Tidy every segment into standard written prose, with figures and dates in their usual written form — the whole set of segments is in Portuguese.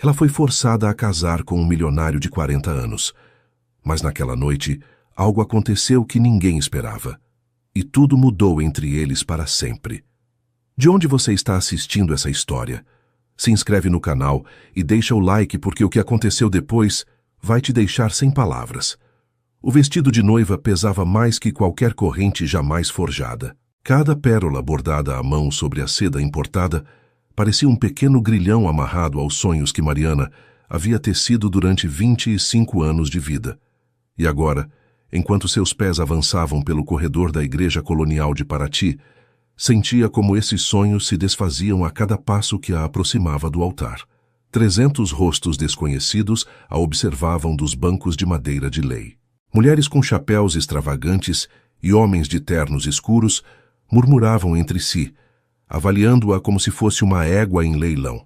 Ela foi forçada a casar com um milionário de 40 anos. Mas naquela noite, algo aconteceu que ninguém esperava. E tudo mudou entre eles para sempre. De onde você está assistindo essa história? Se inscreve no canal e deixa o like porque o que aconteceu depois vai te deixar sem palavras. O vestido de noiva pesava mais que qualquer corrente jamais forjada. Cada pérola bordada à mão sobre a seda importada parecia um pequeno grilhão amarrado aos sonhos que Mariana havia tecido durante 25 anos de vida. E agora, enquanto seus pés avançavam pelo corredor da igreja colonial de Paraty, sentia como esses sonhos se desfaziam a cada passo que a aproximava do altar. 300 rostos desconhecidos a observavam dos bancos de madeira de lei. Mulheres com chapéus extravagantes e homens de ternos escuros murmuravam entre si, avaliando-a como se fosse uma égua em leilão.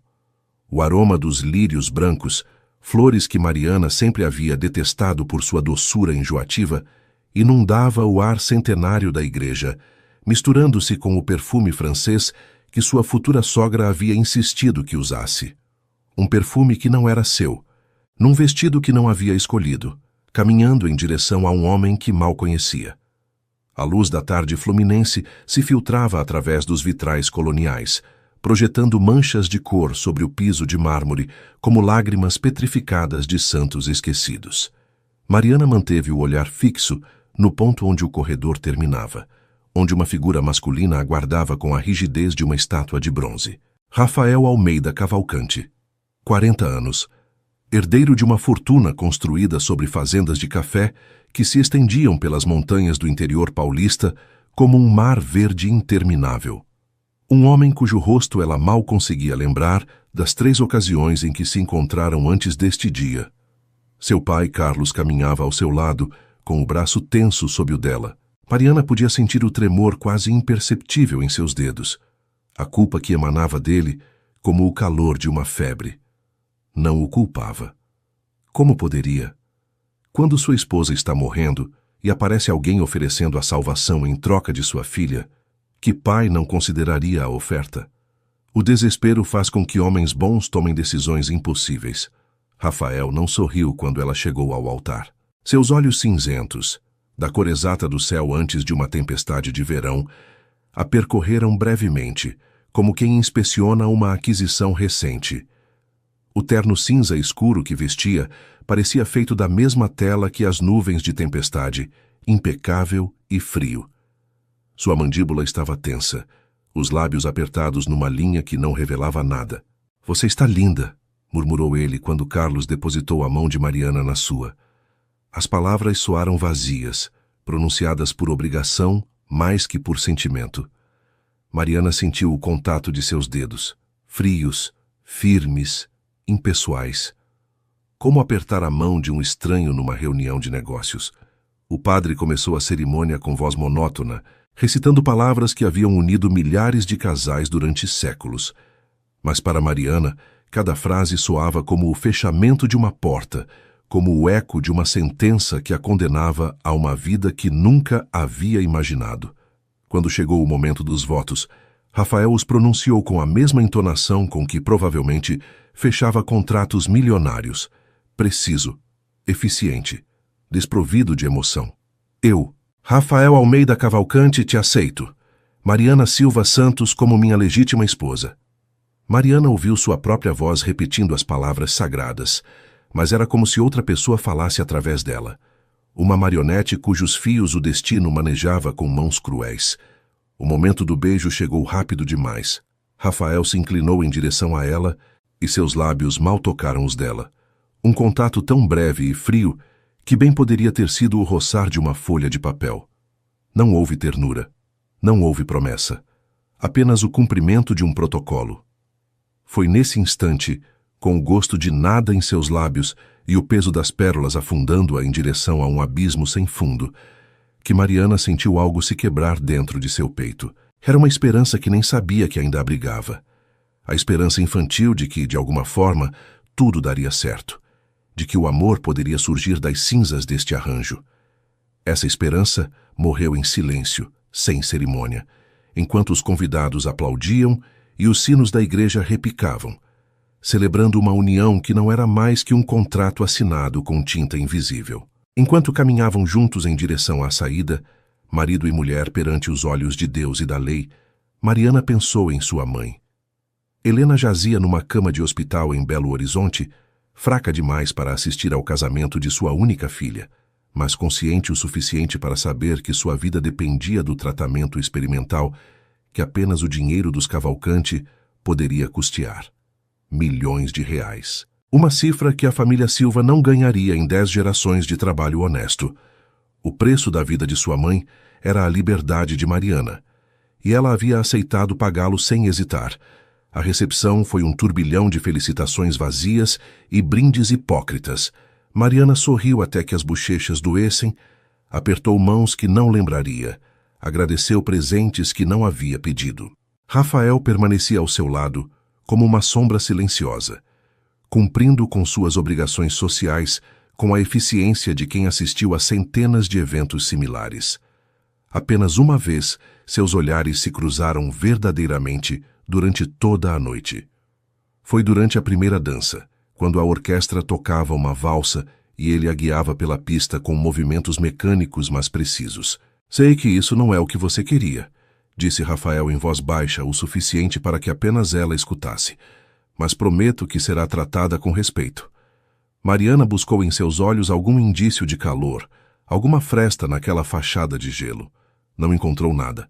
O aroma dos lírios brancos, flores que Mariana sempre havia detestado por sua doçura enjoativa, inundava o ar centenário da igreja, misturando-se com o perfume francês que sua futura sogra havia insistido que usasse. Um perfume que não era seu, num vestido que não havia escolhido, caminhando em direção a um homem que mal conhecia. A luz da tarde fluminense se filtrava através dos vitrais coloniais, projetando manchas de cor sobre o piso de mármore como lágrimas petrificadas de santos esquecidos. Mariana manteve o olhar fixo no ponto onde o corredor terminava, onde uma figura masculina aguardava com a rigidez de uma estátua de bronze. Rafael Almeida Cavalcante, 40 anos, herdeiro de uma fortuna construída sobre fazendas de café que se estendiam pelas montanhas do interior paulista como um mar verde interminável. Um homem cujo rosto ela mal conseguia lembrar das 3 ocasiões em que se encontraram antes deste dia. Seu pai, Carlos, caminhava ao seu lado, com o braço tenso sob o dela. Mariana podia sentir o tremor quase imperceptível em seus dedos, a culpa que emanava dele como o calor de uma febre. Não o culpava. Como poderia? Quando sua esposa está morrendo e aparece alguém oferecendo a salvação em troca de sua filha, que pai não consideraria a oferta? O desespero faz com que homens bons tomem decisões impossíveis. Rafael não sorriu quando ela chegou ao altar. Seus olhos cinzentos, da cor exata do céu antes de uma tempestade de verão, a percorreram brevemente, como quem inspeciona uma aquisição recente. O terno cinza escuro que vestia parecia feito da mesma tela que as nuvens de tempestade, impecável e frio. Sua mandíbula estava tensa, os lábios apertados numa linha que não revelava nada. "Você está linda", murmurou ele quando Carlos depositou a mão de Mariana na sua. As palavras soaram vazias, pronunciadas por obrigação mais que por sentimento. Mariana sentiu o contato de seus dedos, frios, firmes, impessoais. Como apertar a mão de um estranho numa reunião de negócios. O padre começou a cerimônia com voz monótona, recitando palavras que haviam unido milhares de casais durante séculos. Mas para Mariana, cada frase soava como o fechamento de uma porta, como o eco de uma sentença que a condenava a uma vida que nunca havia imaginado. Quando chegou o momento dos votos, Rafael os pronunciou com a mesma entonação com que, provavelmente, fechava contratos milionários. Preciso, eficiente, desprovido de emoção. "Eu, Rafael Almeida Cavalcante, te aceito. Mariana Silva Santos como minha legítima esposa." Mariana ouviu sua própria voz repetindo as palavras sagradas, mas era como se outra pessoa falasse através dela. Uma marionete cujos fios o destino manejava com mãos cruéis. O momento do beijo chegou rápido demais. Rafael se inclinou em direção a ela e seus lábios mal tocaram os dela. Um contato tão breve e frio que bem poderia ter sido o roçar de uma folha de papel. Não houve ternura. Não houve promessa. Apenas o cumprimento de um protocolo. Foi nesse instante, com o gosto de nada em seus lábios e o peso das pérolas afundando-a em direção a um abismo sem fundo, que Mariana sentiu algo se quebrar dentro de seu peito. Era uma esperança que nem sabia que ainda abrigava. A esperança infantil de que, de alguma forma, tudo daria certo. De que o amor poderia surgir das cinzas deste arranjo. Essa esperança morreu em silêncio, sem cerimônia, enquanto os convidados aplaudiam e os sinos da igreja repicavam. celebrando uma união que não era mais que um contrato assinado com tinta invisível. Enquanto caminhavam juntos em direção à saída, marido e mulher perante os olhos de Deus e da lei, Mariana pensou em sua mãe. Helena jazia numa cama de hospital em Belo Horizonte, fraca demais para assistir ao casamento de sua única filha, mas consciente o suficiente para saber que sua vida dependia do tratamento experimental que apenas o dinheiro dos Cavalcante poderia custear. Milhões de reais. Uma cifra que a família Silva não ganharia em 10 gerações de trabalho honesto. O preço da vida de sua mãe era a liberdade de Mariana, e ela havia aceitado pagá-lo sem hesitar. A recepção foi um turbilhão de felicitações vazias e brindes hipócritas. Mariana sorriu até que as bochechas doessem, apertou mãos que não lembraria, agradeceu presentes que não havia pedido. Rafael permanecia ao seu lado, como uma sombra silenciosa, cumprindo com suas obrigações sociais com a eficiência de quem assistiu a centenas de eventos similares. Apenas uma vez, seus olhares se cruzaram verdadeiramente durante toda a noite. Foi durante a primeira dança, quando a orquestra tocava uma valsa e ele a guiava pela pista com movimentos mecânicos mas precisos. Sei que isso não é o que você queria, disse Rafael em voz baixa o suficiente para que apenas ela escutasse, mas prometo que será tratada com respeito. Mariana buscou em seus olhos algum indício de calor, alguma fresta naquela fachada de gelo. Não encontrou nada.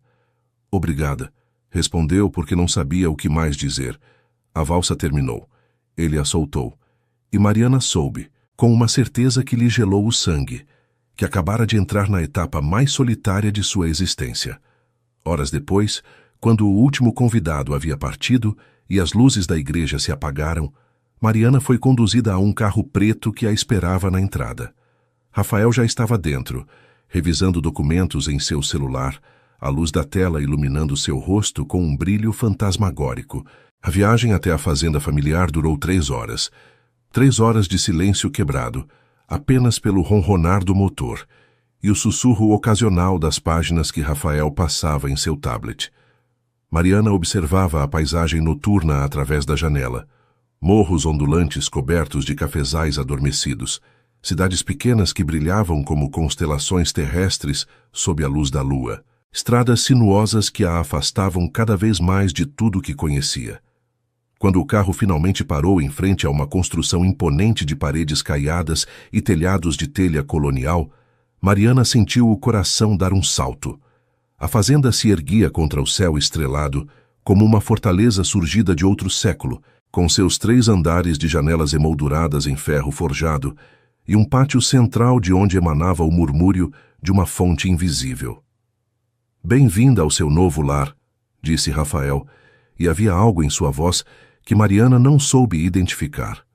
Obrigada, respondeu porque não sabia o que mais dizer. A valsa terminou. Ele a soltou. E Mariana soube, com uma certeza que lhe gelou o sangue, que acabara de entrar na etapa mais solitária de sua existência. Horas depois, quando o último convidado havia partido e as luzes da igreja se apagaram, Mariana foi conduzida a um carro preto que a esperava na entrada. Rafael já estava dentro, revisando documentos em seu celular, a luz da tela iluminando seu rosto com um brilho fantasmagórico. A viagem até a fazenda familiar durou 3 horas. 3 horas de silêncio quebrado, apenas pelo ronronar do motor e o sussurro ocasional das páginas que Rafael passava em seu tablet. Mariana observava a paisagem noturna através da janela. Morros ondulantes cobertos de cafezais adormecidos, cidades pequenas que brilhavam como constelações terrestres sob a luz da lua, estradas sinuosas que a afastavam cada vez mais de tudo que conhecia. Quando o carro finalmente parou em frente a uma construção imponente de paredes caiadas e telhados de telha colonial, Mariana sentiu o coração dar um salto. A fazenda se erguia contra o céu estrelado, como uma fortaleza surgida de outro século, com seus 3 andares de janelas emolduradas em ferro forjado e um pátio central de onde emanava o murmúrio de uma fonte invisível. Bem-vinda ao seu novo lar, disse Rafael, e havia algo em sua voz que Mariana não soube identificar.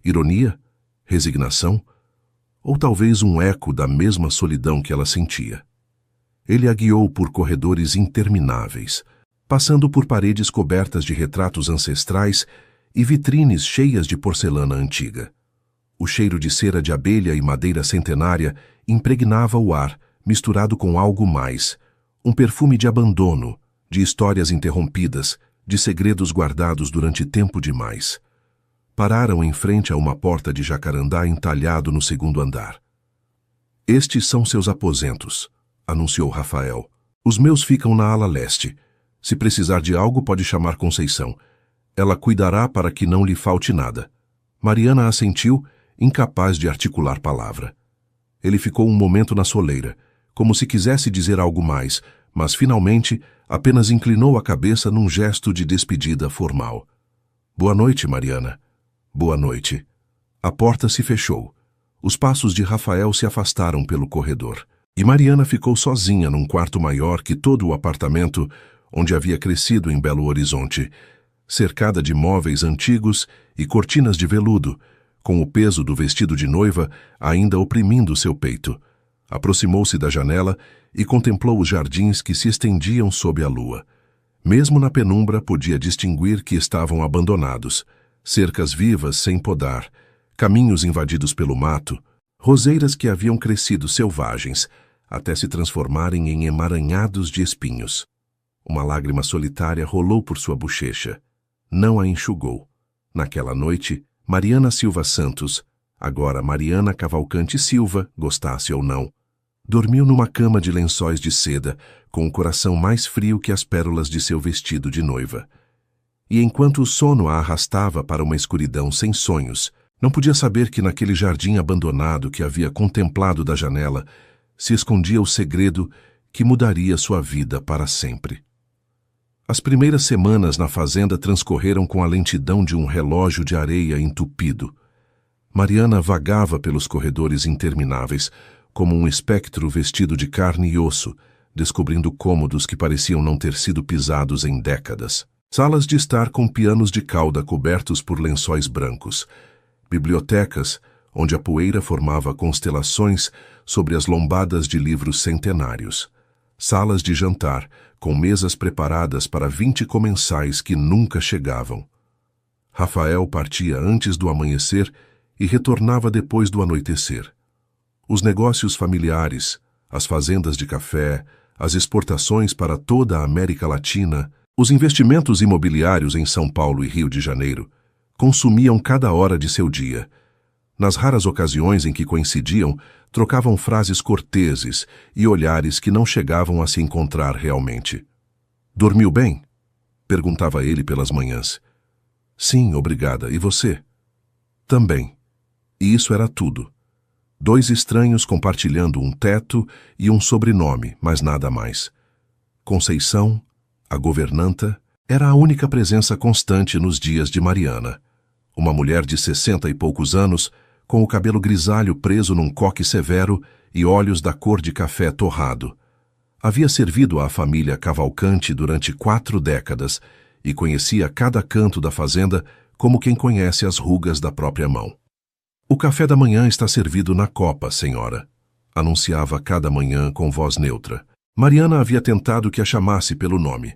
Ironia? Resignação? Ou talvez um eco da mesma solidão que ela sentia. Ele a guiou por corredores intermináveis, passando por paredes cobertas de retratos ancestrais e vitrines cheias de porcelana antiga. O cheiro de cera de abelha e madeira centenária impregnava o ar, misturado com algo mais, um perfume de abandono, de histórias interrompidas, de segredos guardados durante tempo demais. Pararam em frente a uma porta de jacarandá entalhado no 2º andar. Estes são seus aposentos, anunciou Rafael. Os meus ficam na ala leste. Se precisar de algo, pode chamar Conceição. Ela cuidará para que não lhe falte nada. Mariana assentiu, incapaz de articular palavra. Ele ficou um momento na soleira, como se quisesse dizer algo mais, mas finalmente apenas inclinou a cabeça num gesto de despedida formal. Boa noite, Mariana. Boa noite. A porta se fechou. Os passos de Rafael se afastaram pelo corredor. E Mariana ficou sozinha num quarto maior que todo o apartamento onde havia crescido em Belo Horizonte, cercada de móveis antigos e cortinas de veludo, com o peso do vestido de noiva ainda oprimindo seu peito. Aproximou-se da janela e contemplou os jardins que se estendiam sob a lua. Mesmo na penumbra podia distinguir que estavam abandonados, cercas vivas sem podar, caminhos invadidos pelo mato, roseiras que haviam crescido selvagens, até se transformarem em emaranhados de espinhos. Uma lágrima solitária rolou por sua bochecha. Não a enxugou. Naquela noite, Mariana Silva Santos, agora Mariana Cavalcante Silva, gostasse ou não, dormiu numa cama de lençóis de seda, com o coração mais frio que as pérolas de seu vestido de noiva. E enquanto o sono a arrastava para uma escuridão sem sonhos, não podia saber que naquele jardim abandonado que havia contemplado da janela se escondia o segredo que mudaria sua vida para sempre. As primeiras semanas na fazenda transcorreram com a lentidão de um relógio de areia entupido. Mariana vagava pelos corredores intermináveis, como um espectro vestido de carne e osso, descobrindo cômodos que pareciam não ter sido pisados em décadas. Salas de estar com pianos de cauda cobertos por lençóis brancos. Bibliotecas, onde a poeira formava constelações sobre as lombadas de livros centenários. Salas de jantar, com mesas preparadas para 20 comensais que nunca chegavam. Rafael partia antes do amanhecer e retornava depois do anoitecer. Os negócios familiares, as fazendas de café, as exportações para toda a América Latina, os investimentos imobiliários em São Paulo e Rio de Janeiro, consumiam cada hora de seu dia. Nas raras ocasiões em que coincidiam, trocavam frases corteses e olhares que não chegavam a se encontrar realmente. "Dormiu bem?" perguntava ele pelas manhãs. "Sim, obrigada. E você?" "Também." E isso era tudo. Dois estranhos compartilhando um teto e um sobrenome, mas nada mais. Conceição, a governanta, era a única presença constante nos dias de Mariana. Uma mulher de 60 e poucos anos, com o cabelo grisalho preso num coque severo e olhos da cor de café torrado. Havia servido à família Cavalcante durante 4 décadas e conhecia cada canto da fazenda como quem conhece as rugas da própria mão. "O café da manhã está servido na copa, senhora", anunciava cada manhã com voz neutra. Mariana havia tentado que a chamasse pelo nome,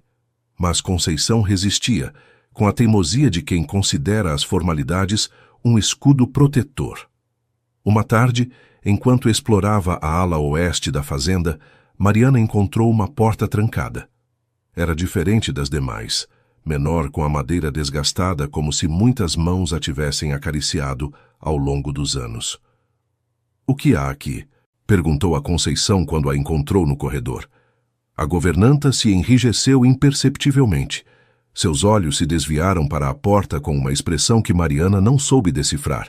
mas Conceição resistia, com a teimosia de quem considera as formalidades um escudo protetor. Uma tarde, enquanto explorava a ala oeste da fazenda, Mariana encontrou uma porta trancada. Era diferente das demais, menor, com a madeira desgastada como se muitas mãos a tivessem acariciado ao longo dos anos. "O que há aqui?" perguntou a Conceição quando a encontrou no corredor. A governanta se enrijeceu imperceptivelmente. Seus olhos se desviaram para a porta com uma expressão que Mariana não soube decifrar.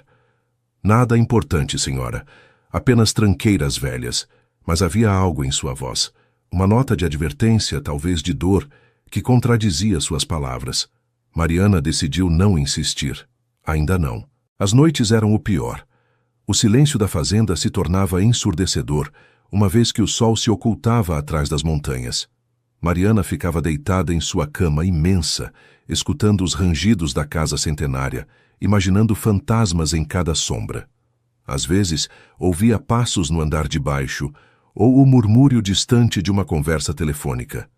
"Nada importante, senhora. Apenas tranqueiras velhas." Mas havia algo em sua voz, uma nota de advertência, talvez de dor, que contradizia suas palavras. Mariana decidiu não insistir. Ainda não. As noites eram o pior. O silêncio da fazenda se tornava ensurdecedor, uma vez que o sol se ocultava atrás das montanhas. Mariana ficava deitada em sua cama imensa, escutando os rangidos da casa centenária, imaginando fantasmas em cada sombra. Às vezes, ouvia passos no andar de baixo, ou o murmúrio distante de uma conversa telefônica.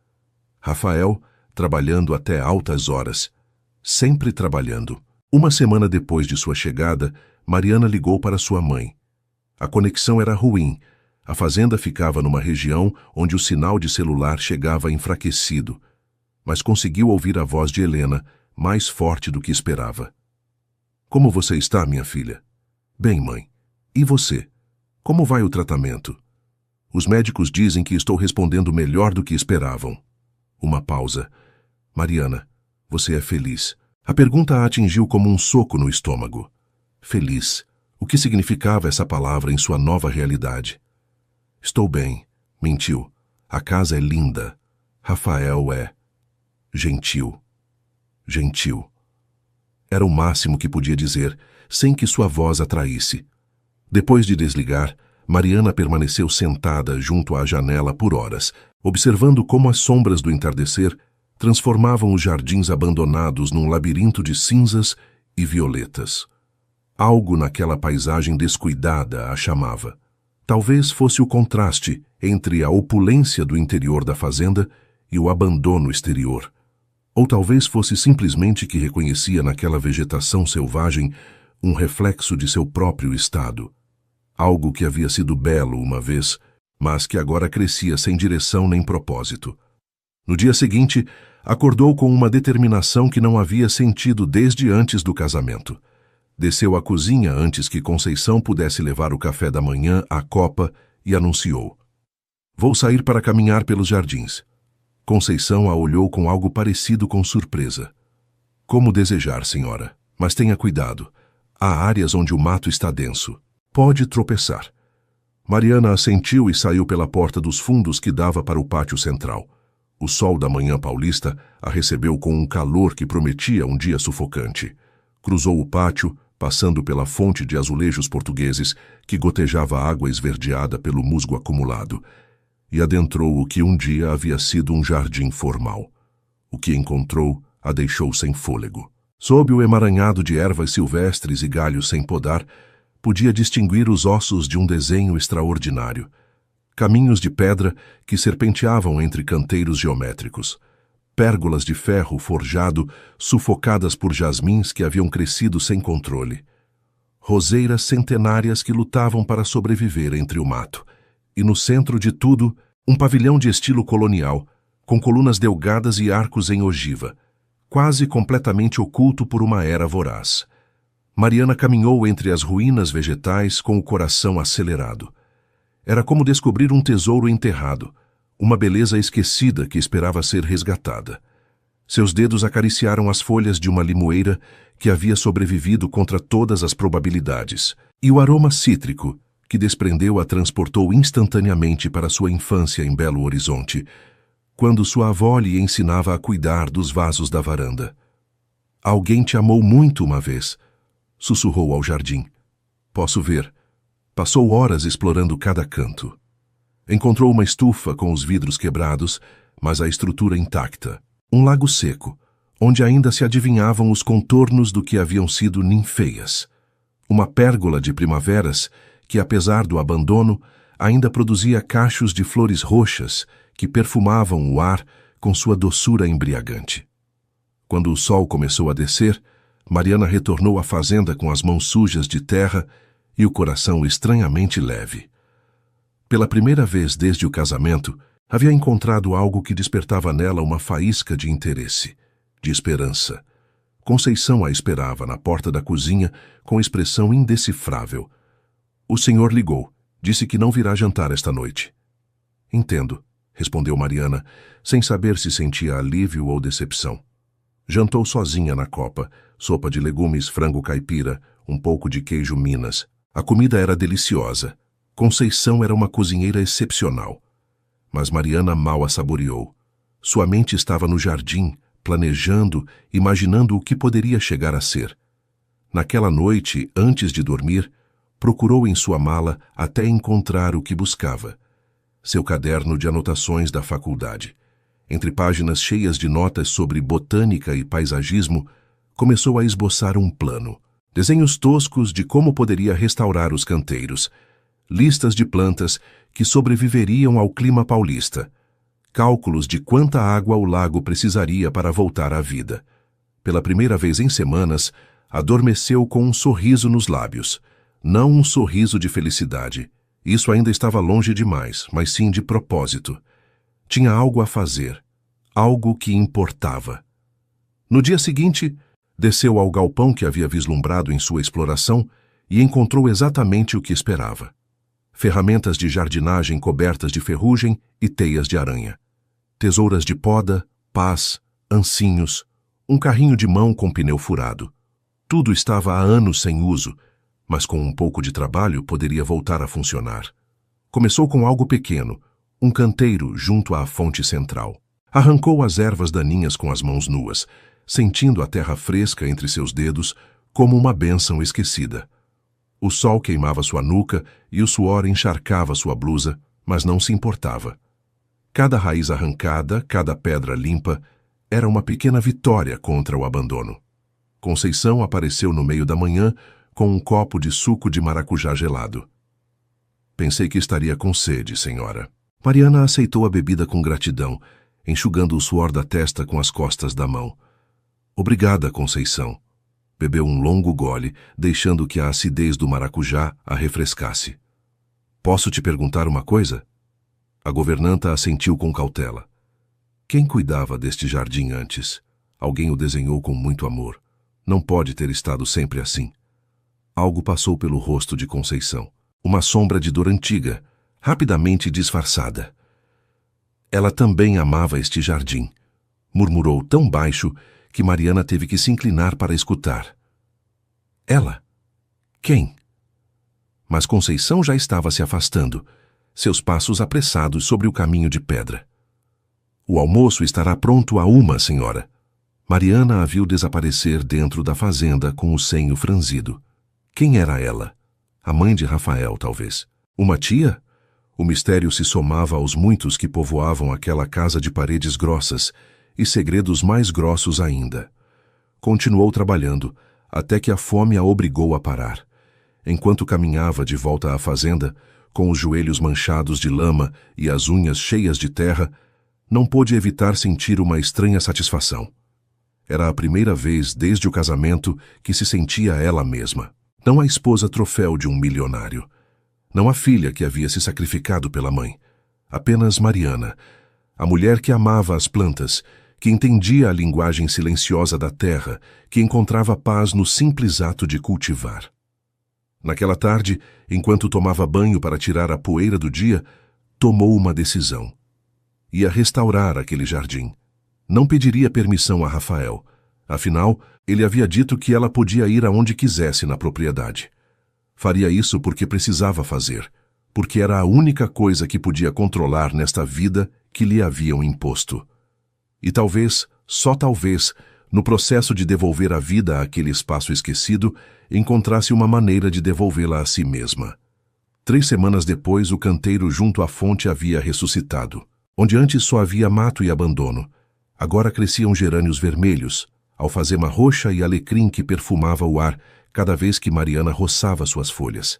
Rafael, trabalhando até altas horas. Sempre trabalhando. Uma semana depois de sua chegada, Mariana ligou para sua mãe. A conexão era ruim. A fazenda ficava numa região onde o sinal de celular chegava enfraquecido, mas conseguiu ouvir a voz de Helena, mais forte do que esperava. "Como você está, minha filha?" "Bem, mãe. E você? Como vai o tratamento?" "Os médicos dizem que estou respondendo melhor do que esperavam." Uma pausa. "Mariana, você é feliz?" A pergunta a atingiu como um soco no estômago. Feliz. O que significava essa palavra em sua nova realidade? "Estou bem", mentiu. "A casa é linda. Rafael é gentil." Gentil. Era o máximo que podia dizer, sem que sua voz atraísse. Depois de desligar, Mariana permaneceu sentada junto à janela por horas, observando como as sombras do entardecer transformavam os jardins abandonados num labirinto de cinzas e violetas. Algo naquela paisagem descuidada a chamava. Talvez fosse o contraste entre a opulência do interior da fazenda e o abandono exterior. Ou talvez fosse simplesmente que reconhecia naquela vegetação selvagem um reflexo de seu próprio estado. Algo que havia sido belo uma vez, mas que agora crescia sem direção nem propósito. No dia seguinte, Acordou com uma determinação que não havia sentido desde antes do casamento. Desceu à cozinha antes que Conceição pudesse levar o café da manhã à copa e anunciou: "Vou sair para caminhar pelos jardins." Conceição a olhou com algo parecido com surpresa. "Como desejar, senhora, mas tenha cuidado. Há áreas onde o mato está denso. Pode tropeçar." Mariana assentiu e saiu pela porta dos fundos que dava para o pátio central. O sol da manhã paulista a recebeu com um calor que prometia um dia sufocante. Cruzou o pátio, passando pela fonte de azulejos portugueses que gotejava água esverdeada pelo musgo acumulado, e adentrou o que um dia havia sido um jardim formal. O que encontrou a deixou sem fôlego. Sob o emaranhado de ervas silvestres e galhos sem podar, podia distinguir os ossos de um desenho extraordinário. Caminhos de pedra que serpenteavam entre canteiros geométricos. Pérgolas de ferro forjado sufocadas por jasmins que haviam crescido sem controle. Roseiras centenárias que lutavam para sobreviver entre o mato. E no centro de tudo, um pavilhão de estilo colonial, com colunas delgadas e arcos em ogiva, quase completamente oculto por uma era voraz. Mariana caminhou entre as ruínas vegetais com o coração acelerado. Era como descobrir um tesouro enterrado, uma beleza esquecida que esperava ser resgatada. Seus dedos acariciaram as folhas de uma limoeira que havia sobrevivido contra todas as probabilidades, e o aroma cítrico que desprendeu a transportou instantaneamente para sua infância em Belo Horizonte, quando sua avó lhe ensinava a cuidar dos vasos da varanda. "Alguém te amou muito uma vez", sussurrou ao jardim. "Posso ver." Passou horas explorando cada canto. Encontrou uma estufa com os vidros quebrados, mas a estrutura intacta. Um lago seco, onde ainda se adivinhavam os contornos do que haviam sido ninféias. Uma pérgola de primaveras que, apesar do abandono, ainda produzia cachos de flores roxas que perfumavam o ar com sua doçura embriagante. Quando o sol começou a descer, Mariana retornou à fazenda com as mãos sujas de terra e o coração estranhamente leve. Pela primeira vez desde o casamento, havia encontrado algo que despertava nela uma faísca de interesse, de esperança. Conceição a esperava na porta da cozinha com expressão indecifrável. "O senhor ligou. Disse que não virá jantar esta noite." "Entendo", respondeu Mariana, sem saber se sentia alívio ou decepção. Jantou sozinha na copa, sopa de legumes, frango caipira, um pouco de queijo Minas. A comida era deliciosa. Conceição era uma cozinheira excepcional. Mas Mariana mal a saboreou. Sua mente estava no jardim, planejando, imaginando o que poderia chegar a ser. Naquela noite, antes de dormir, procurou em sua mala até encontrar o que buscava. Seu caderno de anotações da faculdade. Entre páginas cheias de notas sobre botânica e paisagismo, começou a esboçar um plano. Desenhos toscos de como poderia restaurar os canteiros. Listas de plantas que sobreviveriam ao clima paulista. Cálculos de quanta água o lago precisaria para voltar à vida. Pela primeira vez em semanas, adormeceu com um sorriso nos lábios. Não um sorriso de felicidade. Isso ainda estava longe demais, mas sim de propósito. Tinha algo a fazer. Algo que importava. No dia seguinte, desceu ao galpão que havia vislumbrado em sua exploração e encontrou exatamente o que esperava. Ferramentas de jardinagem cobertas de ferrugem e teias de aranha. Tesouras de poda, pás, ancinhos, um carrinho de mão com pneu furado. Tudo estava há anos sem uso, mas com um pouco de trabalho poderia voltar a funcionar. Começou com algo pequeno, um canteiro junto à fonte central. Arrancou as ervas daninhas com as mãos nuas, sentindo a terra fresca entre seus dedos como uma bênção esquecida. O sol queimava sua nuca e o suor encharcava sua blusa, mas não se importava. Cada raiz arrancada, cada pedra limpa, era uma pequena vitória contra o abandono. Conceição apareceu no meio da manhã com um copo de suco de maracujá gelado. "Pensei que estaria com sede, senhora." Mariana aceitou a bebida com gratidão, enxugando o suor da testa com as costas da mão. "Obrigada, Conceição." Bebeu um longo gole, deixando que a acidez do maracujá a refrescasse. "Posso te perguntar uma coisa?" A governanta assentiu com cautela. Quem cuidava deste jardim antes? Alguém o desenhou com muito amor. Não pode ter estado sempre assim. Algo passou pelo rosto de Conceição. Uma sombra de dor antiga, rapidamente disfarçada. Ela também amava este jardim. Murmurou tão baixo que Mariana teve que se inclinar para escutar. Ela? Quem? Mas Conceição já estava se afastando, seus passos apressados sobre o caminho de pedra. O almoço estará pronto a 1, senhora. Mariana a viu desaparecer dentro da fazenda com o senho franzido. Quem era ela? A mãe de Rafael, talvez. Uma tia? O mistério se somava aos muitos que povoavam aquela casa de paredes grossas e segredos mais grossos ainda. Continuou trabalhando, até que a fome a obrigou a parar. Enquanto caminhava de volta à fazenda, com os joelhos manchados de lama e as unhas cheias de terra, não pôde evitar sentir uma estranha satisfação. Era a primeira vez desde o casamento que se sentia ela mesma. Não a esposa troféu de um milionário. Não a filha que havia se sacrificado pela mãe. Apenas Mariana, a mulher que amava as plantas, que entendia a linguagem silenciosa da terra, que encontrava paz no simples ato de cultivar. Naquela tarde, enquanto tomava banho para tirar a poeira do dia, tomou uma decisão. Ia restaurar aquele jardim. Não pediria permissão a Rafael. Afinal, ele havia dito que ela podia ir aonde quisesse na propriedade. Faria isso porque precisava fazer, porque era a única coisa que podia controlar nesta vida que lhe haviam imposto. E talvez, só talvez, no processo de devolver a vida àquele espaço esquecido, encontrasse uma maneira de devolvê-la a si mesma. 3 semanas depois, o canteiro junto à fonte havia ressuscitado. Onde antes só havia mato e abandono, agora cresciam gerânios vermelhos, alfazema roxa e alecrim que perfumava o ar cada vez que Mariana roçava suas folhas.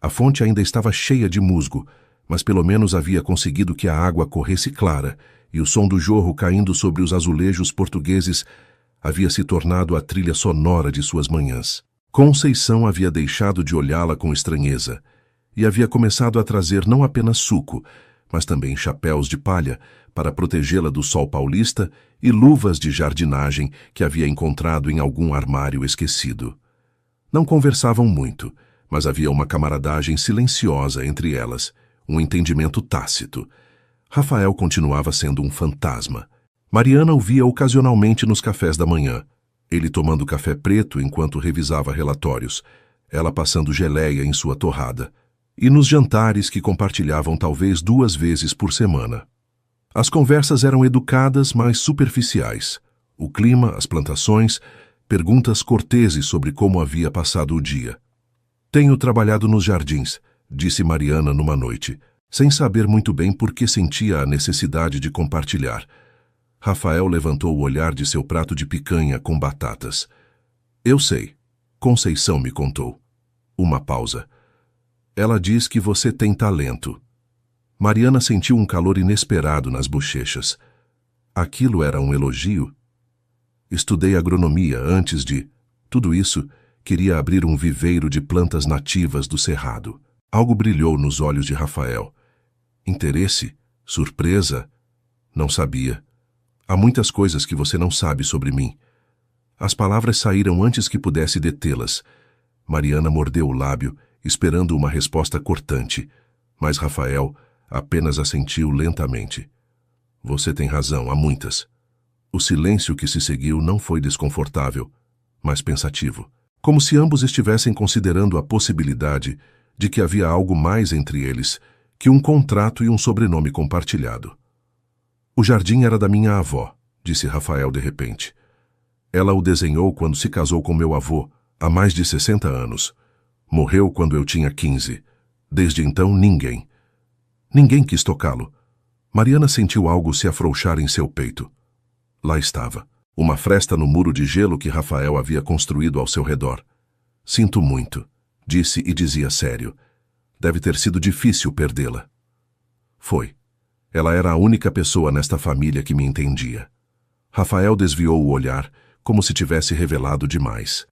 A fonte ainda estava cheia de musgo, mas pelo menos havia conseguido que a água corresse clara e o som do jorro caindo sobre os azulejos portugueses havia se tornado a trilha sonora de suas manhãs. Conceição havia deixado de olhá-la com estranheza e havia começado a trazer não apenas suco, mas também chapéus de palha para protegê-la do sol paulista e luvas de jardinagem que havia encontrado em algum armário esquecido. Não conversavam muito, mas havia uma camaradagem silenciosa entre elas, um entendimento tácito. Rafael continuava sendo um fantasma. Mariana o via ocasionalmente nos cafés da manhã, ele tomando café preto enquanto revisava relatórios, ela passando geleia em sua torrada, e nos jantares que compartilhavam talvez 2 vezes por semana. As conversas eram educadas, mas superficiais. O clima, as plantações, perguntas corteses sobre como havia passado o dia. Tenho trabalhado nos jardins, disse Mariana numa noite, sem saber muito bem por que sentia a necessidade de compartilhar. Rafael levantou o olhar de seu prato de picanha com batatas. Eu sei. Conceição me contou. Uma pausa. Ela diz que você tem talento. Mariana sentiu um calor inesperado nas bochechas. Aquilo era um elogio? Estudei agronomia antes de... Tudo isso, queria abrir um viveiro de plantas nativas do Cerrado. Algo brilhou nos olhos de Rafael. Interesse? Surpresa? Não sabia. Há muitas coisas que você não sabe sobre mim. As palavras saíram antes que pudesse detê-las. Mariana mordeu o lábio, esperando uma resposta cortante, mas Rafael apenas assentiu lentamente. Você tem razão, há muitas. O silêncio que se seguiu não foi desconfortável, mas pensativo, como se ambos estivessem considerando a possibilidade de que havia algo mais entre eles que um contrato e um sobrenome compartilhado. O jardim era da minha avó, disse Rafael de repente. Ela o desenhou quando se casou com meu avô, há mais de 60 anos. Morreu quando eu tinha 15. Desde então, ninguém. Ninguém quis tocá-lo. Mariana sentiu algo se afrouxar em seu peito. Lá estava, uma fresta no muro de gelo que Rafael havia construído ao seu redor. Sinto muito, disse e dizia sério. Deve ter sido difícil perdê-la. Foi. Ela era a única pessoa nesta família que me entendia. Rafael desviou o olhar, como se tivesse revelado demais.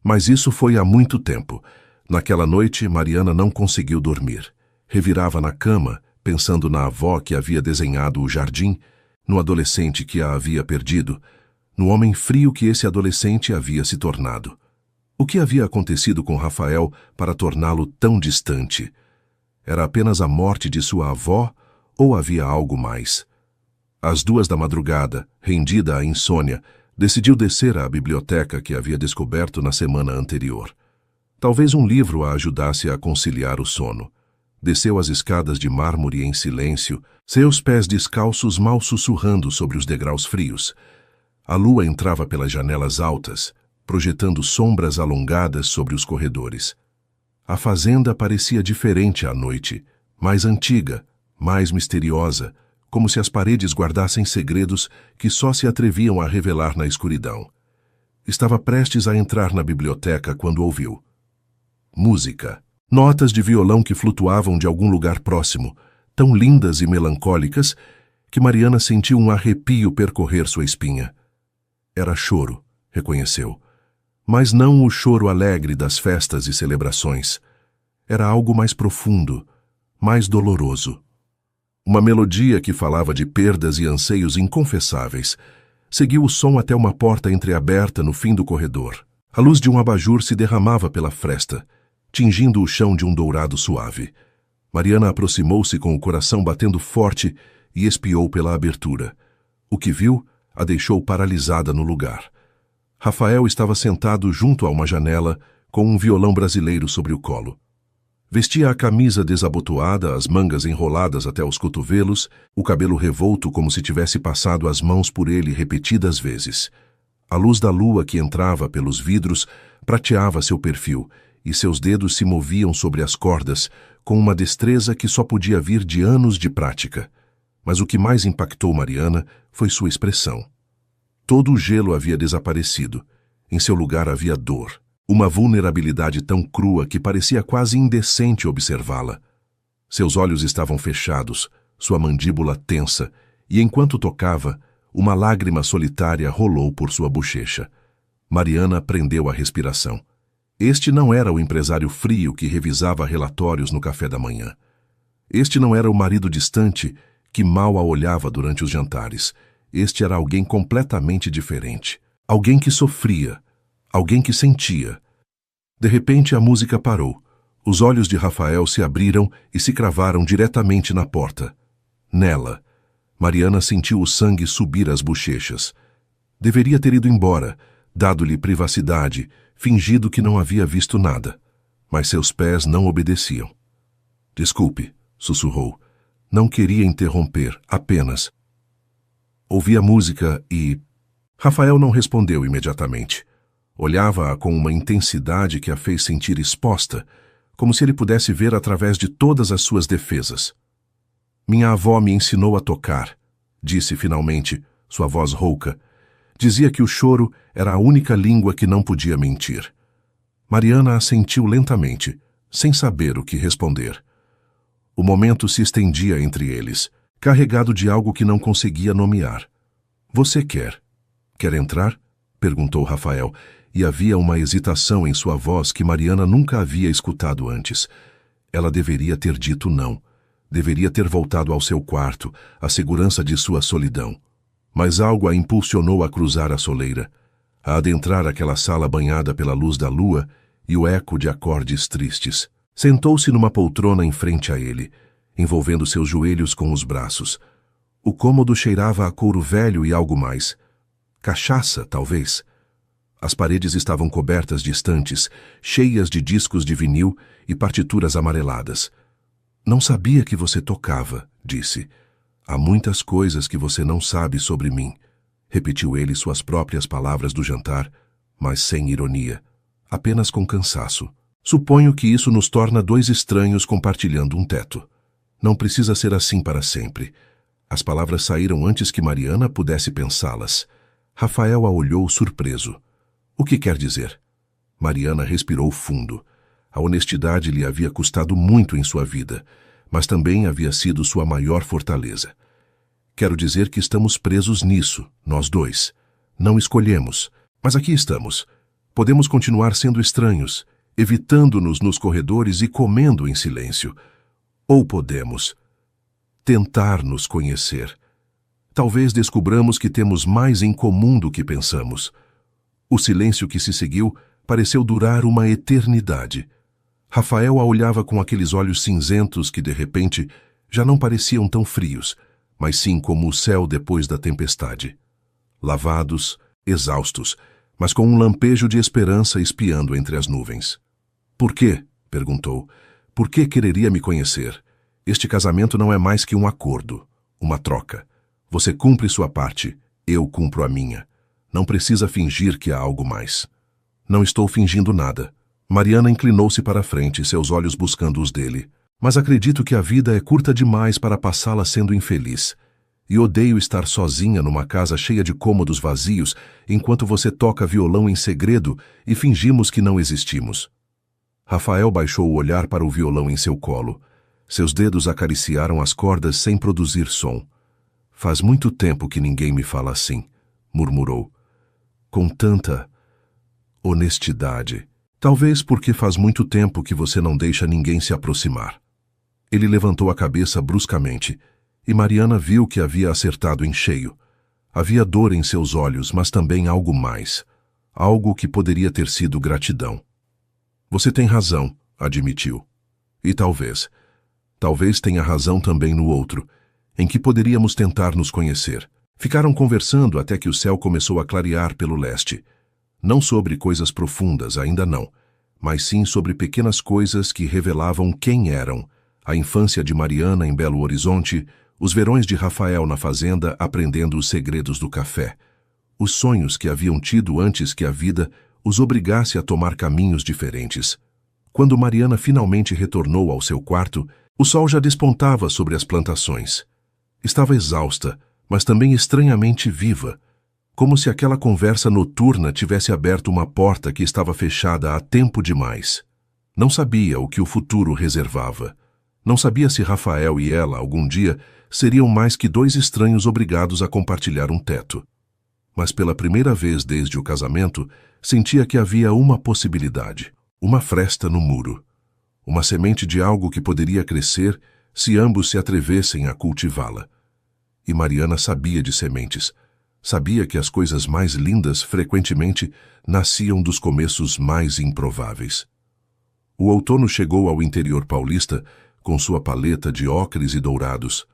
Mas isso foi há muito tempo. Naquela noite, Mariana não conseguiu dormir. Revirava na cama, pensando na avó que havia desenhado o jardim, no adolescente que a havia perdido, no homem frio que esse adolescente havia se tornado. O que havia acontecido com Rafael para torná-lo tão distante? Era apenas a morte de sua avó ou havia algo mais? Às 2 da madrugada, rendida à insônia, decidiu descer à biblioteca que havia descoberto na semana anterior. Talvez um livro a ajudasse a conciliar o sono. Desceu as escadas de mármore em silêncio, seus pés descalços mal sussurrando sobre os degraus frios. A lua entrava pelas janelas altas, projetando sombras alongadas sobre os corredores. A fazenda parecia diferente à noite, mais antiga, mais misteriosa, como se as paredes guardassem segredos que só se atreviam a revelar na escuridão. Estava prestes a entrar na biblioteca quando ouviu música. Notas de violão que flutuavam de algum lugar próximo, tão lindas e melancólicas, que Mariana sentiu um arrepio percorrer sua espinha. Era choro, reconheceu. Mas não o choro alegre das festas e celebrações. Era algo mais profundo, mais doloroso. Uma melodia que falava de perdas e anseios inconfessáveis. Seguiu o som até uma porta entreaberta no fim do corredor. A luz de um abajur se derramava pela fresta, tingindo o chão de um dourado suave. Mariana aproximou-se com o coração batendo forte e espiou pela abertura. O que viu a deixou paralisada no lugar. Rafael estava sentado junto a uma janela, com um violão brasileiro sobre o colo. Vestia a camisa desabotoada, as mangas enroladas até os cotovelos, o cabelo revolto como se tivesse passado as mãos por ele repetidas vezes. A luz da lua que entrava pelos vidros prateava seu perfil, e seus dedos se moviam sobre as cordas com uma destreza que só podia vir de anos de prática. Mas o que mais impactou Mariana foi sua expressão. Todo o gelo havia desaparecido. Em seu lugar havia dor, uma vulnerabilidade tão crua que parecia quase indecente observá-la. Seus olhos estavam fechados, sua mandíbula tensa, e enquanto tocava, uma lágrima solitária rolou por sua bochecha. Mariana prendeu a respiração. Este não era o empresário frio que revisava relatórios no café da manhã. Este não era o marido distante que mal a olhava durante os jantares. Este era alguém completamente diferente. Alguém que sofria. Alguém que sentia. De repente a música parou. Os olhos de Rafael se abriram e se cravaram diretamente na porta. Nela. Mariana sentiu o sangue subir às bochechas. Deveria ter ido embora, dado-lhe privacidade, fingido que não havia visto nada. Mas seus pés não obedeciam. Desculpe, sussurrou. Não queria interromper, apenas. Ouvi a música e... Rafael não respondeu imediatamente. Olhava-a com uma intensidade que a fez sentir exposta, como se ele pudesse ver através de todas as suas defesas. Minha avó me ensinou a tocar, disse finalmente, sua voz rouca. Dizia que o choro era a única língua que não podia mentir. Mariana assentiu lentamente, sem saber o que responder. O momento se estendia entre eles, carregado de algo que não conseguia nomear. Você quer? Quer entrar? Perguntou Rafael, e havia uma hesitação em sua voz que Mariana nunca havia escutado antes. Ela deveria ter dito não. Deveria ter voltado ao seu quarto, à segurança de sua solidão. Mas algo a impulsionou a cruzar a soleira, a adentrar aquela sala banhada pela luz da lua e o eco de acordes tristes. Sentou-se numa poltrona em frente a ele, envolvendo seus joelhos com os braços. O cômodo cheirava a couro velho e algo mais. Cachaça, talvez. As paredes estavam cobertas de estantes, cheias de discos de vinil e partituras amareladas. Não sabia que você tocava, disse. Há muitas coisas que você não sabe sobre mim, repetiu ele suas próprias palavras do jantar, mas sem ironia, apenas com cansaço. Suponho que isso nos torna dois estranhos compartilhando um teto. Não precisa ser assim para sempre. As palavras saíram antes que Mariana pudesse pensá-las. Rafael a olhou surpreso. O que quer dizer? Mariana respirou fundo. A honestidade lhe havia custado muito em sua vida, mas também havia sido sua maior fortaleza. Quero dizer que estamos presos nisso, nós dois. Não escolhemos, mas aqui estamos. Podemos continuar sendo estranhos, evitando-nos nos corredores e comendo em silêncio. Ou podemos tentar nos conhecer. Talvez descubramos que temos mais em comum do que pensamos. O silêncio que se seguiu pareceu durar uma eternidade. Rafael a olhava com aqueles olhos cinzentos que, de repente, já não pareciam tão frios, mas sim como o céu depois da tempestade. Lavados, exaustos, mas com um lampejo de esperança espiando entre as nuvens. "Por quê?" perguntou. "Por que quereria me conhecer? Este casamento não é mais que um acordo, uma troca. Você cumpre sua parte, eu cumpro a minha. Não precisa fingir que há algo mais." "Não estou fingindo nada." Mariana inclinou-se para a frente, seus olhos buscando os dele. "Mas acredito que a vida é curta demais para passá-la sendo infeliz. E odeio estar sozinha numa casa cheia de cômodos vazios, enquanto você toca violão em segredo e fingimos que não existimos." Rafael baixou o olhar para o violão em seu colo. Seus dedos acariciaram as cordas sem produzir som. "Faz muito tempo que ninguém me fala assim", murmurou. "Com tanta honestidade. Talvez porque faz muito tempo que você não deixa ninguém se aproximar." Ele levantou a cabeça bruscamente, e Mariana viu que havia acertado em cheio. Havia dor em seus olhos, mas também algo mais. Algo que poderia ter sido gratidão. "Você tem razão", admitiu. "E talvez tenha razão também no outro, em que poderíamos tentar nos conhecer." Ficaram conversando até que o céu começou a clarear pelo leste. Não sobre coisas profundas, ainda não, mas sim sobre pequenas coisas que revelavam quem eram: a infância de Mariana em Belo Horizonte, os verões de Rafael na fazenda aprendendo os segredos do café, os sonhos que haviam tido antes que a vida os obrigasse a tomar caminhos diferentes. Quando Mariana finalmente retornou ao seu quarto, o sol já despontava sobre as plantações. Estava exausta, mas também estranhamente viva, como se aquela conversa noturna tivesse aberto uma porta que estava fechada há tempo demais. Não sabia o que o futuro reservava. Não sabia se Rafael e ela, algum dia, seriam mais que dois estranhos obrigados a compartilhar um teto. Mas pela primeira vez desde o casamento, sentia que havia uma possibilidade, uma fresta no muro, uma semente de algo que poderia crescer se ambos se atrevessem a cultivá-la. E Mariana sabia de sementes. Sabia que as coisas mais lindas, frequentemente, nasciam dos começos mais improváveis. O outono chegou ao interior paulista com sua paleta de ocres e dourados,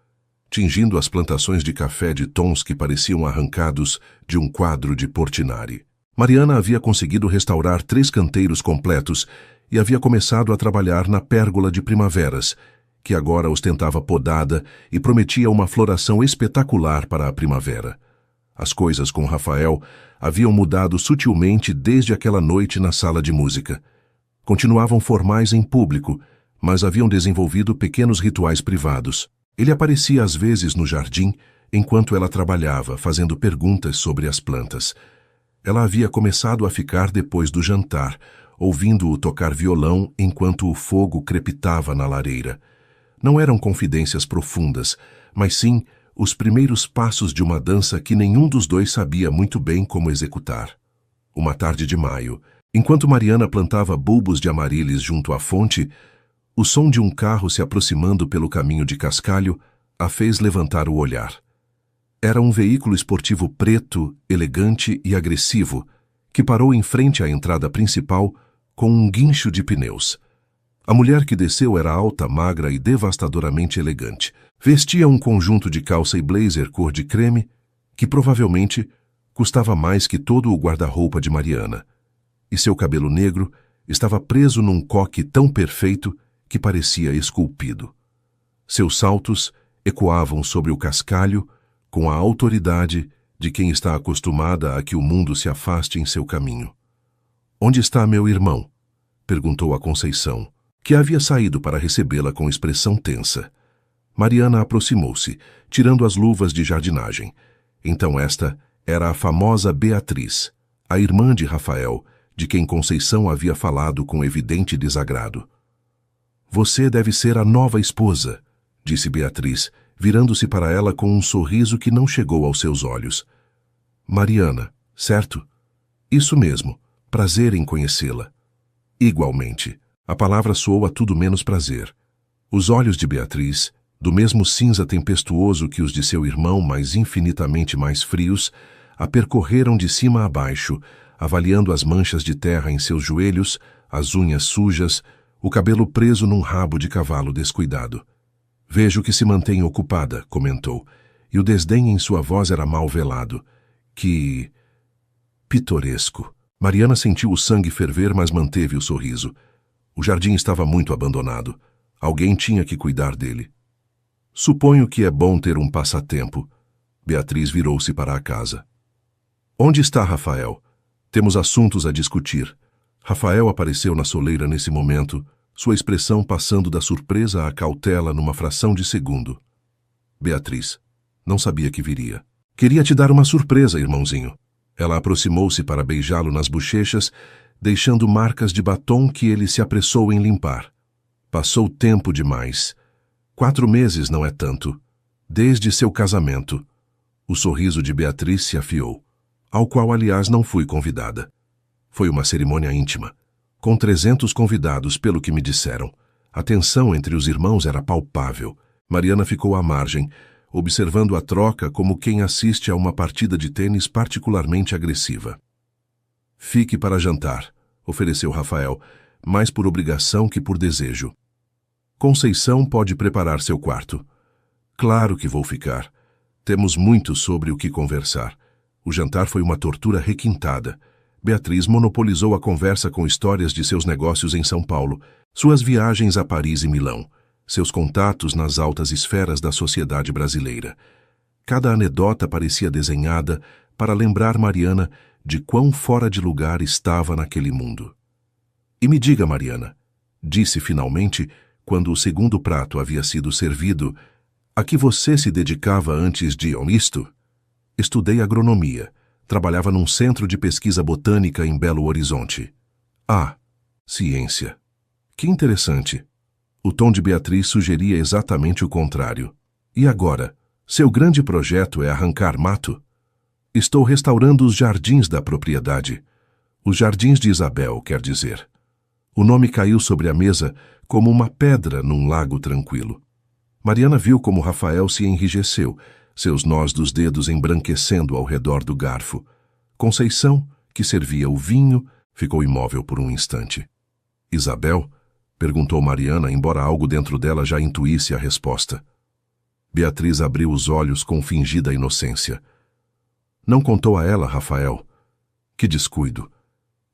tingindo as plantações de café de tons que pareciam arrancados de um quadro de Portinari. Mariana havia conseguido restaurar 3 canteiros completos e havia começado a trabalhar na pérgola de primaveras, que agora ostentava podada e prometia uma floração espetacular para a primavera. As coisas com Rafael haviam mudado sutilmente desde aquela noite na sala de música. Continuavam formais em público, mas haviam desenvolvido pequenos rituais privados. Ele aparecia às vezes no jardim, enquanto ela trabalhava, fazendo perguntas sobre as plantas. Ela havia começado a ficar depois do jantar, ouvindo-o tocar violão enquanto o fogo crepitava na lareira. Não eram confidências profundas, mas sim os primeiros passos de uma dança que nenhum dos dois sabia muito bem como executar. Uma tarde de maio, enquanto Mariana plantava bulbos de amarilies junto à fonte, o som de um carro se aproximando pelo caminho de cascalho a fez levantar o olhar. Era um veículo esportivo preto, elegante e agressivo, que parou em frente à entrada principal com um guincho de pneus. A mulher que desceu era alta, magra e devastadoramente elegante. Vestia um conjunto de calça e blazer cor de creme, que provavelmente custava mais que todo o guarda-roupa de Mariana. E seu cabelo negro estava preso num coque tão perfeito que parecia esculpido. Seus saltos ecoavam sobre o cascalho com a autoridade de quem está acostumada a que o mundo se afaste em seu caminho. "Onde está meu irmão?" perguntou a Conceição, que havia saído para recebê-la com expressão tensa. Mariana aproximou-se, tirando as luvas de jardinagem. Então esta era a famosa Beatriz, a irmã de Rafael, de quem Conceição havia falado com evidente desagrado. "Você deve ser a nova esposa", disse Beatriz, virando-se para ela com um sorriso que não chegou aos seus olhos. "Mariana, certo?" "Isso mesmo. Prazer em conhecê-la." "Igualmente." A palavra soou a tudo menos prazer. Os olhos de Beatriz, Do mesmo cinza tempestuoso que os de seu irmão, mas infinitamente mais frios, a percorreram de cima a baixo, avaliando as manchas de terra em seus joelhos, as unhas sujas, o cabelo preso num rabo de cavalo descuidado. Vejo que se mantém ocupada, comentou, e o desdém em sua voz era mal velado. Que pitoresco. Mariana sentiu o sangue ferver, mas manteve o sorriso. O jardim estava muito abandonado. Alguém tinha que cuidar dele. Suponho que é bom ter um passatempo. Beatriz virou-se para a casa. Onde está Rafael? Temos assuntos a discutir. Rafael apareceu na soleira nesse momento, sua expressão passando da surpresa à cautela numa fração de segundo. Beatriz, não sabia que viria. Queria te dar uma surpresa, irmãozinho. Ela aproximou-se para beijá-lo nas bochechas, deixando marcas de batom que ele se apressou em limpar. Passou tempo demais. 4 meses não é tanto. Desde seu casamento. O sorriso de Beatriz se afiou, ao qual, aliás, não fui convidada. Foi uma cerimônia íntima, com 300 convidados, pelo que me disseram. A tensão entre os irmãos era palpável. Mariana ficou à margem, observando a troca como quem assiste a uma partida de tênis particularmente agressiva. Fique para jantar, ofereceu Rafael, mais por obrigação que por desejo. Conceição pode preparar seu quarto. Claro que vou ficar. Temos muito sobre o que conversar. O jantar foi uma tortura requintada. Beatriz monopolizou a conversa com histórias de seus negócios em São Paulo, suas viagens a Paris e Milão, seus contatos nas altas esferas da sociedade brasileira. Cada anedota parecia desenhada para lembrar Mariana de quão fora de lugar estava naquele mundo. E me diga, Mariana, disse finalmente, quando o segundo prato havia sido servido, a que você se dedicava antes de isto? Estudei agronomia. Trabalhava num centro de pesquisa botânica em Belo Horizonte. Ah, ciência. Que interessante. O tom de Beatriz sugeria exatamente o contrário. E agora? Seu grande projeto é arrancar mato? Estou restaurando os jardins da propriedade. Os jardins de Isabel, quer dizer. O nome caiu sobre a mesa como uma pedra num lago tranquilo. Mariana viu como Rafael se enrijeceu, seus nós dos dedos embranquecendo ao redor do garfo. Conceição, que servia o vinho, ficou imóvel por um instante. Isabel? Perguntou Mariana, embora algo dentro dela já intuísse a resposta. Beatriz abriu os olhos com fingida inocência. Não contou a ela, Rafael? Que descuido.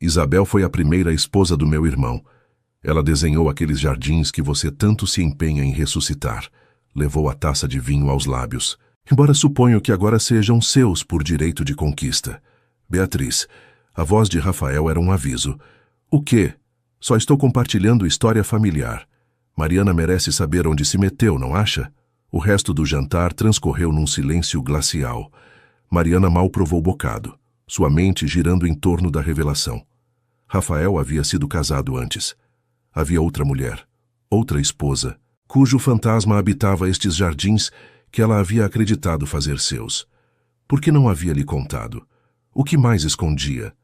Isabel foi a primeira esposa do meu irmão. Ela desenhou aqueles jardins que você tanto se empenha em ressuscitar. Levou a taça de vinho aos lábios. Embora suponho que agora sejam seus por direito de conquista. Beatriz, a voz de Rafael era um aviso. O quê? Só estou compartilhando história familiar. Mariana merece saber onde se meteu, não acha? O resto do jantar transcorreu num silêncio glacial. Mariana mal provou o bocado, sua mente girando em torno da revelação. Rafael havia sido casado antes. Havia outra mulher, outra esposa, cujo fantasma habitava estes jardins que ela havia acreditado fazer seus. Por que não havia lhe contado? O que mais escondia?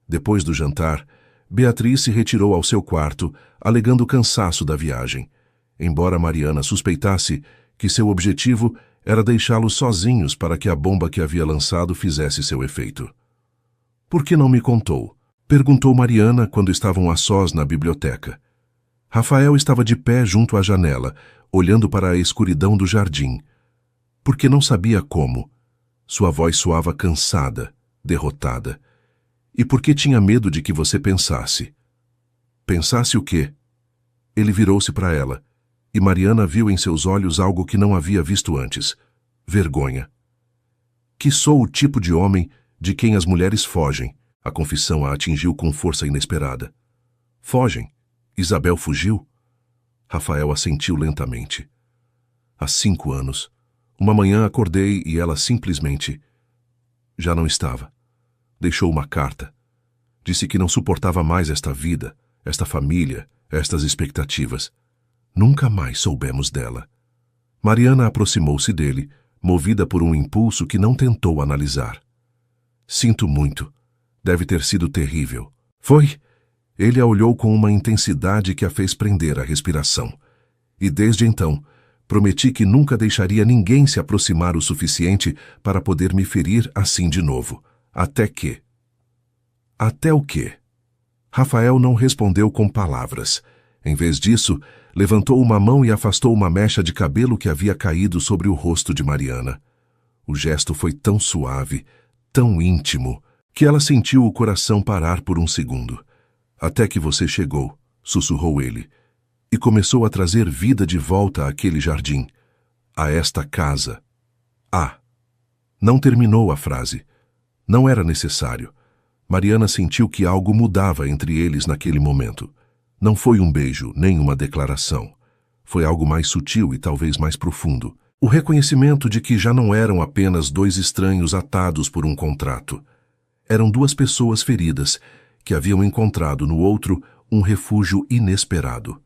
Depois do jantar, Beatriz se retirou ao seu quarto, alegando cansaço da viagem, embora Mariana suspeitasse que seu objetivo era deixá-los sozinhos para que a bomba que havia lançado fizesse seu efeito. Por que não me contou? Perguntou Mariana quando estavam a sós na biblioteca. Rafael estava de pé junto à janela, olhando para a escuridão do jardim. Porque não sabia como. Sua voz soava cansada, derrotada. E porque tinha medo de que você pensasse. Pensasse o quê? Ele virou-se para ela, e Mariana viu em seus olhos algo que não havia visto antes. Vergonha. Que sou o tipo de homem de quem as mulheres fogem. A confissão a atingiu com força inesperada. Fogem? Isabel fugiu? Rafael assentiu lentamente. Há 5 anos. Uma manhã acordei e ela simplesmente... Já não estava. Deixou uma carta. Disse que não suportava mais esta vida, esta família, estas expectativas. Nunca mais soubemos dela. Mariana aproximou-se dele, movida por um impulso que não tentou analisar. Sinto muito. Deve ter sido terrível. Foi? Ele a olhou com uma intensidade que a fez prender a respiração. E desde então, Prometi que nunca deixaria ninguém se aproximar o suficiente para poder me ferir assim de novo. Até que... Até o quê? Rafael não respondeu com palavras. Em vez disso, levantou uma mão e afastou uma mecha de cabelo que havia caído sobre o rosto de Mariana. O gesto foi tão suave, tão íntimo, que ela sentiu o coração parar por um segundo. Até que você chegou, sussurrou ele, e começou a trazer vida de volta àquele jardim, a esta casa. Ah! Não terminou a frase. Não era necessário. Mariana sentiu que algo mudava entre eles naquele momento. Não foi um beijo, nem uma declaração. Foi algo mais sutil e talvez mais profundo. O reconhecimento de que já não eram apenas dois estranhos atados por um contrato. Eram duas pessoas feridas que haviam encontrado no outro um refúgio inesperado.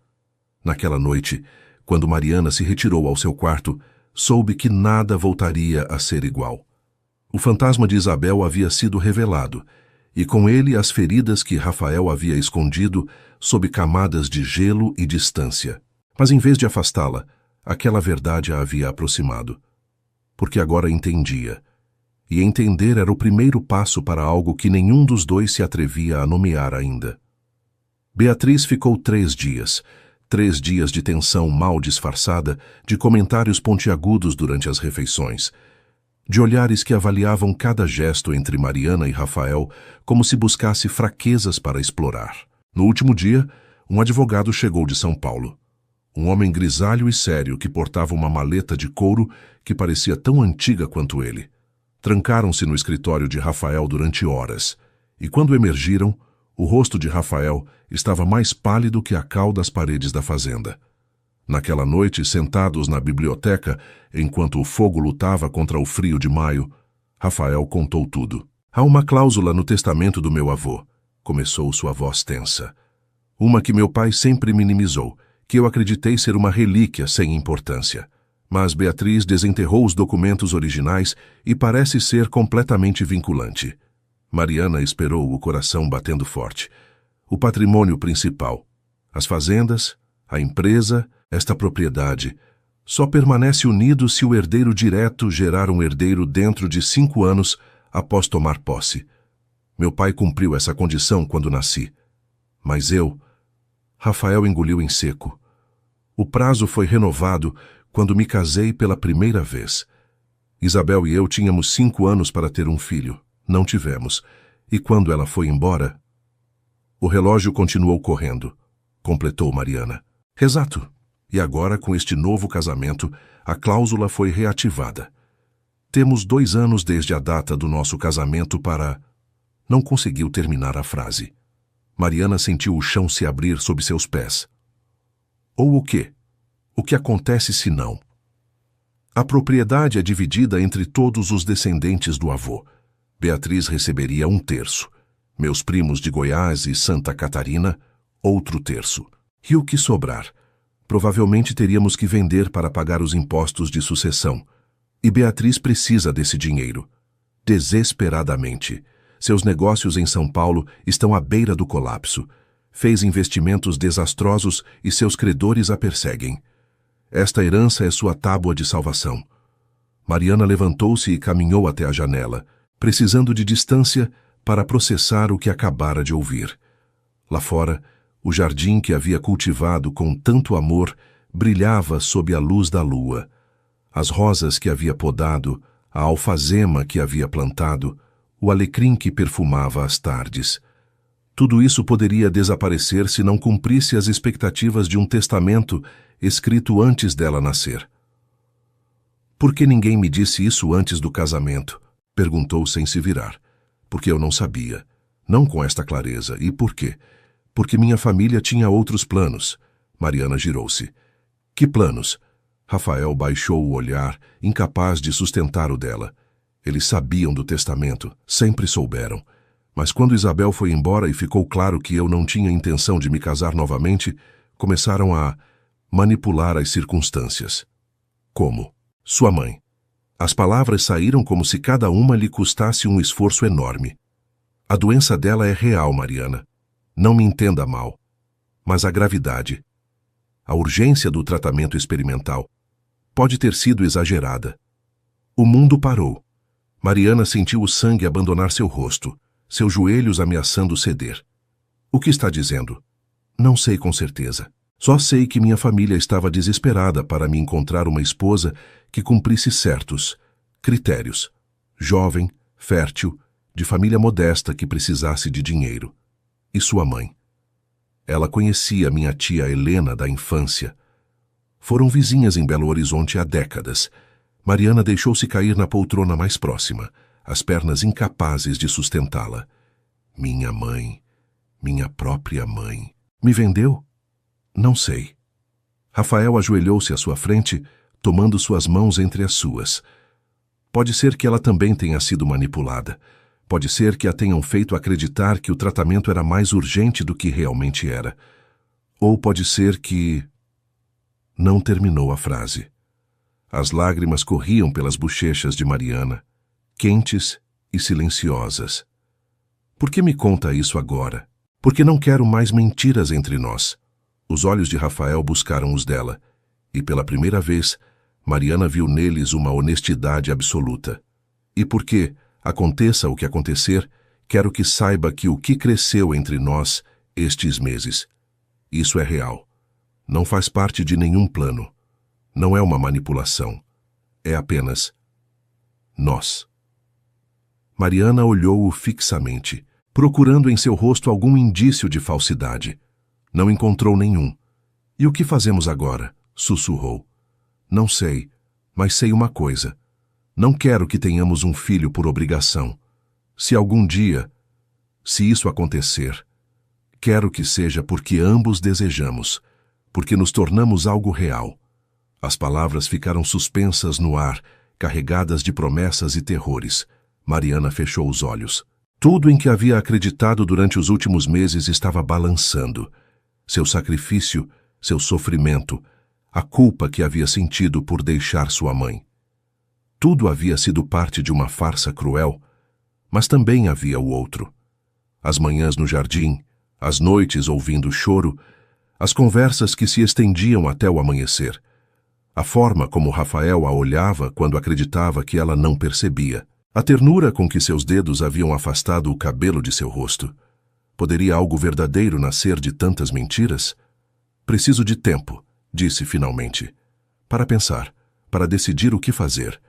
Naquela noite, quando Mariana se retirou ao seu quarto, soube que nada voltaria a ser igual. O fantasma de Isabel havia sido revelado, e com ele as feridas que Rafael havia escondido sob camadas de gelo e distância. Mas em vez de afastá-la, aquela verdade a havia aproximado. Porque agora entendia. E entender era o primeiro passo para algo que nenhum dos dois se atrevia a nomear ainda. Beatriz ficou 3 dias. 3 dias de tensão mal disfarçada, de comentários pontiagudos durante as refeições, de olhares que avaliavam cada gesto entre Mariana e Rafael como se buscasse fraquezas para explorar. No último dia, um advogado chegou de São Paulo. Um homem grisalho e sério que portava uma maleta de couro que parecia tão antiga quanto ele. Trancaram-se no escritório de Rafael durante horas, e quando emergiram, o rosto de Rafael estava mais pálido que a cal das paredes da fazenda. Naquela noite, sentados na biblioteca, enquanto o fogo lutava contra o frio de maio, Rafael contou tudo. Há uma cláusula no testamento do meu avô, começou sua voz tensa. Uma que meu pai sempre minimizou, que eu acreditei ser uma relíquia sem importância. Mas Beatriz desenterrou os documentos originais e parece ser completamente vinculante. Mariana esperou, o coração batendo forte. O patrimônio principal, as fazendas, a empresa, esta propriedade, só permanece unido se o herdeiro direto gerar um herdeiro dentro de 5 anos após tomar posse. Meu pai cumpriu essa condição quando nasci. Mas eu... Rafael engoliu em seco. O prazo foi renovado quando me casei pela primeira vez. Isabel e eu tínhamos 5 anos para ter um filho. Não tivemos. E quando ela foi embora... O relógio continuou correndo, completou Mariana. Exato. E agora, com este novo casamento, a cláusula foi reativada. Temos 2 anos desde a data do nosso casamento para... Não conseguiu terminar a frase. Mariana sentiu o chão se abrir sob seus pés. Ou o quê? O que acontece se não? A propriedade é dividida entre todos os descendentes do avô. Beatriz receberia 1/3. Meus primos de Goiás e Santa Catarina, outro terço. E o que sobrar? Provavelmente teríamos que vender para pagar os impostos de sucessão. E Beatriz precisa desse dinheiro. Desesperadamente. Seus negócios em São Paulo estão à beira do colapso. Fez investimentos desastrosos e seus credores a perseguem. Esta herança é sua tábua de salvação. Mariana levantou-se e caminhou até a janela, precisando de distância para processar o que acabara de ouvir. Lá fora, o jardim que havia cultivado com tanto amor brilhava sob a luz da lua. As rosas que havia podado, a alfazema que havia plantado, o alecrim que perfumava as tardes. Tudo isso poderia desaparecer se não cumprisse as expectativas de um testamento escrito antes dela nascer. Por que ninguém me disse isso antes do casamento? Perguntou sem se virar. Porque eu não sabia. Não com esta clareza. E por quê? Porque minha família tinha outros planos. Mariana girou-se. Que planos? Rafael baixou o olhar, incapaz de sustentar o dela. Eles sabiam do testamento, sempre souberam. Mas quando Isabel foi embora e ficou claro que eu não tinha intenção de me casar novamente, começaram a manipular as circunstâncias. Como? Sua mãe. As palavras saíram como se cada uma lhe custasse um esforço enorme. A doença dela é real, Mariana. Não me entenda mal. Mas a gravidade, a urgência do tratamento experimental, pode ter sido exagerada. O mundo parou. Mariana sentiu o sangue abandonar seu rosto, seus joelhos ameaçando ceder. O que está dizendo? Não sei com certeza. Só sei que minha família estava desesperada para me encontrar uma esposa que cumprisse certos critérios. Jovem, fértil, de família modesta que precisasse de dinheiro. E sua mãe? Ela conhecia minha tia Helena da infância. Foram vizinhas em Belo Horizonte há décadas. Mariana deixou-se cair na poltrona mais próxima, as pernas incapazes de sustentá-la. Minha mãe, minha própria mãe. Me vendeu? Não sei. Rafael ajoelhou-se à sua frente, tomando suas mãos entre as suas. Pode ser que ela também tenha sido manipulada. Pode ser que a tenham feito acreditar que o tratamento era mais urgente do que realmente era. Ou pode ser que... Não terminou a frase. As lágrimas corriam pelas bochechas de Mariana, quentes e silenciosas. Por que me conta isso agora? Porque não quero mais mentiras entre nós. Os olhos de Rafael buscaram os dela, e pela primeira vez, Mariana viu neles uma honestidade absoluta. E porque, aconteça o que acontecer, quero que saiba que o que cresceu entre nós estes meses. Isso é real. Não faz parte de nenhum plano. Não é uma manipulação. É apenas nós. Mariana olhou-o fixamente, procurando em seu rosto algum indício de falsidade. Não encontrou nenhum. E o que fazemos agora? Sussurrou. Não sei, mas sei uma coisa. Não quero que tenhamos um filho por obrigação. Se algum dia, se isso acontecer, quero que seja porque ambos desejamos, porque nos tornamos algo real. As palavras ficaram suspensas no ar, carregadas de promessas e terrores. Mariana fechou os olhos. Tudo em que havia acreditado durante os últimos meses estava balançando. Seu sacrifício, seu sofrimento, a culpa que havia sentido por deixar sua mãe. Tudo havia sido parte de uma farsa cruel, mas também havia o outro. As manhãs no jardim, as noites ouvindo choro, as conversas que se estendiam até o amanhecer. A forma como Rafael a olhava quando acreditava que ela não percebia. A ternura com que seus dedos haviam afastado o cabelo de seu rosto. Poderia algo verdadeiro nascer de tantas mentiras? Preciso de tempo, disse finalmente. Para pensar, para decidir o que fazer.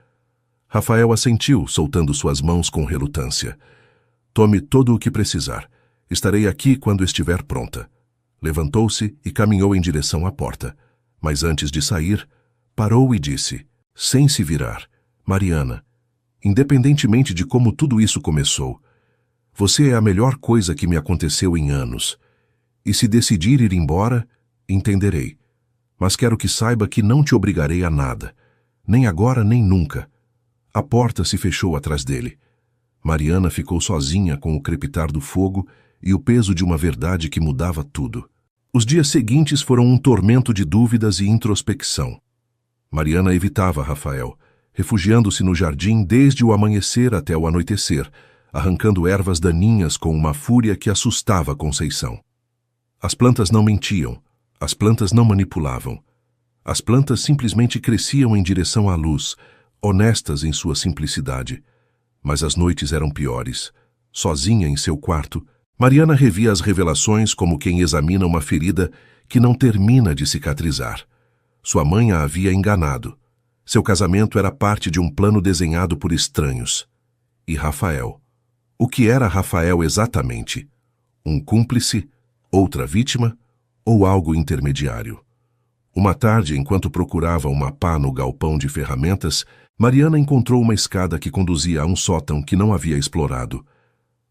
Rafael assentiu, soltando suas mãos com relutância. Tome todo o que precisar. Estarei aqui quando estiver pronta. Levantou-se e caminhou em direção à porta. Mas antes de sair, parou e disse, sem se virar, Mariana, independentemente de como tudo isso começou, você é a melhor coisa que me aconteceu em anos. E se decidir ir embora, entenderei. Mas quero que saiba que não te obrigarei a nada. Nem agora, nem nunca. A porta se fechou atrás dele. Mariana ficou sozinha com o crepitar do fogo e o peso de uma verdade que mudava tudo. Os dias seguintes foram um tormento de dúvidas e introspecção. Mariana evitava Rafael, refugiando-se no jardim desde o amanhecer até o anoitecer, arrancando ervas daninhas com uma fúria que assustava Conceição. As plantas não mentiam, as plantas não manipulavam. As plantas simplesmente cresciam em direção à luz, honestas em sua simplicidade. Mas as noites eram piores. Sozinha em seu quarto, Mariana revia as revelações como quem examina uma ferida que não termina de cicatrizar. Sua mãe a havia enganado. Seu casamento era parte de um plano desenhado por estranhos. E Rafael? O que era Rafael exatamente? Um cúmplice, outra vítima ou algo intermediário? Uma tarde, enquanto procurava uma pá no galpão de ferramentas, Mariana encontrou uma escada que conduzia a um sótão que não havia explorado.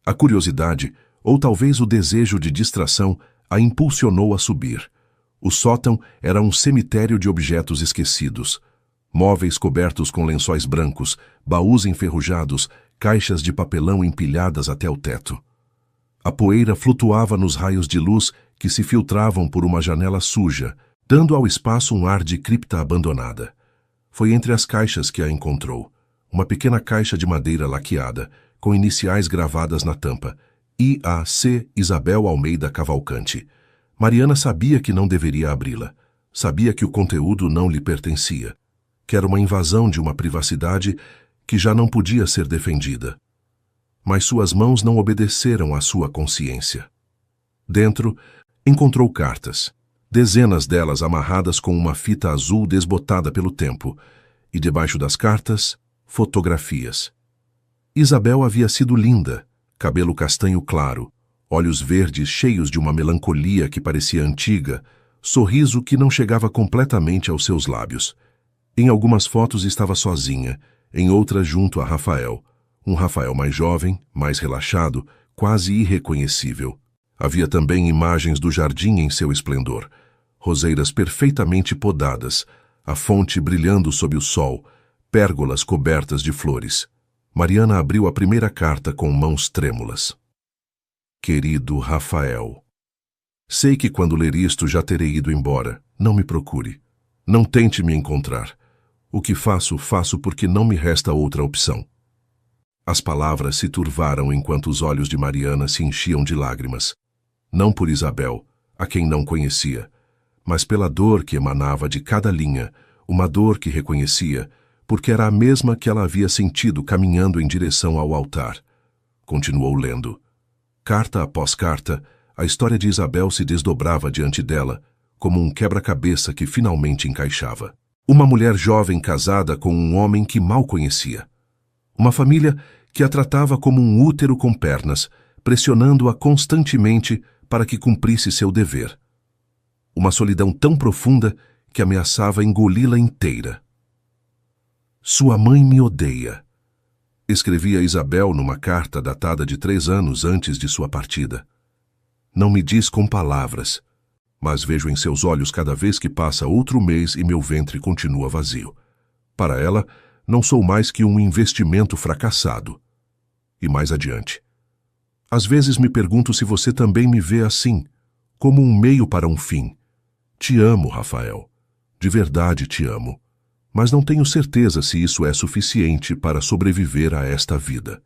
A curiosidade, ou talvez o desejo de distração, a impulsionou a subir. O sótão era um cemitério de objetos esquecidos. Móveis cobertos com lençóis brancos, baús enferrujados, caixas de papelão empilhadas até o teto. A poeira flutuava nos raios de luz que se filtravam por uma janela suja, dando ao espaço um ar de cripta abandonada. Foi entre as caixas que a encontrou. Uma pequena caixa de madeira laqueada, com iniciais gravadas na tampa. I.A.C. Isabel Almeida Cavalcante. Mariana sabia que não deveria abri-la. Sabia que o conteúdo não lhe pertencia. que era uma invasão de uma privacidade que já não podia ser defendida. Mas suas mãos não obedeceram à sua consciência. Dentro, encontrou cartas, dezenas delas amarradas com uma fita azul desbotada pelo tempo, e debaixo das cartas, fotografias. Isabel havia sido linda, cabelo castanho claro, olhos verdes cheios de uma melancolia que parecia antiga, sorriso que não chegava completamente aos seus lábios. Em algumas fotos estava sozinha, em outras junto a Rafael, um Rafael mais jovem, mais relaxado, quase irreconhecível. Havia também imagens do jardim em seu esplendor, roseiras perfeitamente podadas, a fonte brilhando sob o sol, pérgolas cobertas de flores. Mariana abriu a primeira carta com mãos trêmulas. Querido Rafael, sei que quando ler isto já terei ido embora. Não me procure. Não tente me encontrar. O que faço, faço porque não me resta outra opção. As palavras se turvaram enquanto os olhos de Mariana se enchiam de lágrimas. Não por Isabel, a quem não conhecia, mas pela dor que emanava de cada linha, uma dor que reconhecia, porque era a mesma que ela havia sentido caminhando em direção ao altar. Continuou lendo. Carta após carta, a história de Isabel se desdobrava diante dela, como um quebra-cabeça que finalmente encaixava. Uma mulher jovem casada com um homem que mal conhecia. Uma família que a tratava como um útero com pernas, pressionando-a constantemente para que cumprisse seu dever. Uma solidão tão profunda que ameaçava engoli-la inteira. Sua mãe me odeia, escrevia Isabel numa carta datada de 3 anos antes de sua partida. Não me diz com palavras, mas vejo em seus olhos cada vez que passa outro mês e meu ventre continua vazio. Para ela, não sou mais que um investimento fracassado. E mais adiante. Às vezes me pergunto se você também me vê assim, como um meio para um fim. Te amo, Rafael. De verdade te amo. Mas não tenho certeza se isso é suficiente para sobreviver a esta vida.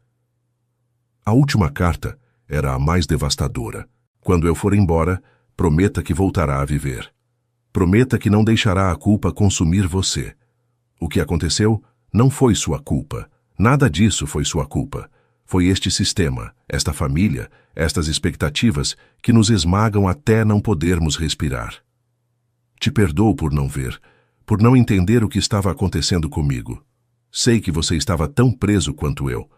A última carta era a mais devastadora. Quando eu for embora, prometa que voltará a viver. Prometa que não deixará a culpa consumir você. O que aconteceu não foi sua culpa. Nada disso foi sua culpa. Foi este sistema, esta família, estas expectativas que nos esmagam até não podermos respirar. Te perdoo por não ver, por não entender o que estava acontecendo comigo. Sei que você estava tão preso quanto eu,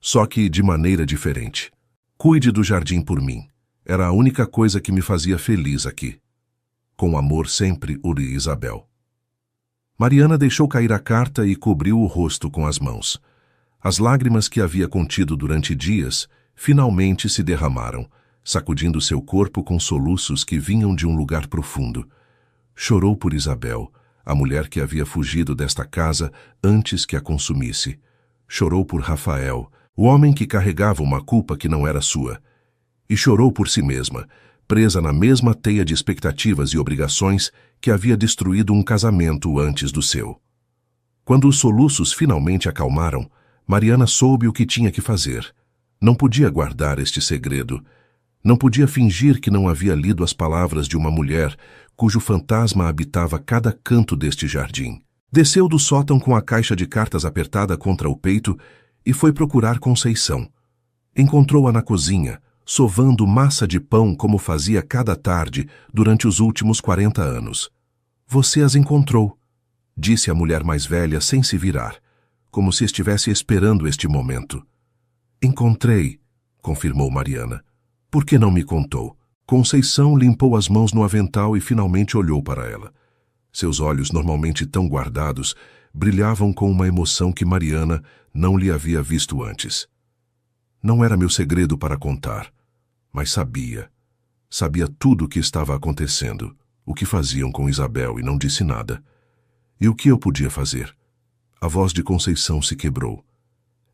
só que de maneira diferente. Cuide do jardim por mim. Era a única coisa que me fazia feliz aqui. Com amor sempre, Uri Isabel. Mariana deixou cair a carta e cobriu o rosto com as mãos. As lágrimas que havia contido durante dias finalmente se derramaram, sacudindo seu corpo com soluços que vinham de um lugar profundo. Chorou por Isabel, a mulher que havia fugido desta casa antes que a consumisse. Chorou por Rafael, o homem que carregava uma culpa que não era sua. E chorou por si mesma, presa na mesma teia de expectativas e obrigações que havia destruído um casamento antes do seu. Quando os soluços finalmente acalmaram, Mariana soube o que tinha que fazer. Não podia guardar este segredo. Não podia fingir que não havia lido as palavras de uma mulher cujo fantasma habitava cada canto deste jardim. Desceu do sótão com a caixa de cartas apertada contra o peito e foi procurar Conceição. Encontrou-a na cozinha, sovando massa de pão como fazia cada tarde durante os últimos 40 anos. Você as encontrou, disse a mulher mais velha sem se virar, como se estivesse esperando este momento. Encontrei, confirmou Mariana. Por que não me contou? Conceição limpou as mãos no avental e finalmente olhou para ela. Seus olhos, normalmente tão guardados, brilhavam com uma emoção que Mariana não lhe havia visto antes. Não era meu segredo para contar, mas sabia. Sabia tudo o que estava acontecendo, o que faziam com Isabel e não disse nada. E o que eu podia fazer? A voz de Conceição se quebrou.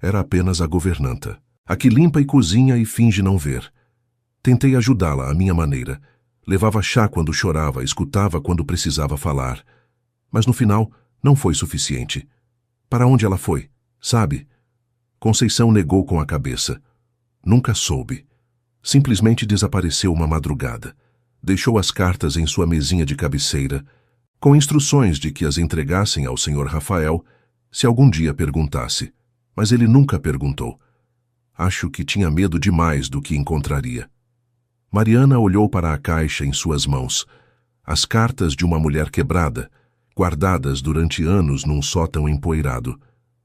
Era apenas a governanta, a que limpa e cozinha e finge não ver. Tentei ajudá-la à minha maneira. Levava chá quando chorava, escutava quando precisava falar. Mas no final, não foi suficiente. Para onde ela foi? Sabe? Conceição negou com a cabeça. Nunca soube. Simplesmente desapareceu uma madrugada. Deixou as cartas em sua mesinha de cabeceira. com instruções de que as entregassem ao Sr. Rafael se algum dia perguntasse, mas ele nunca perguntou. Acho que tinha medo demais do que encontraria. Mariana olhou para a caixa em suas mãos, as cartas de uma mulher quebrada, guardadas durante anos num sótão empoeirado.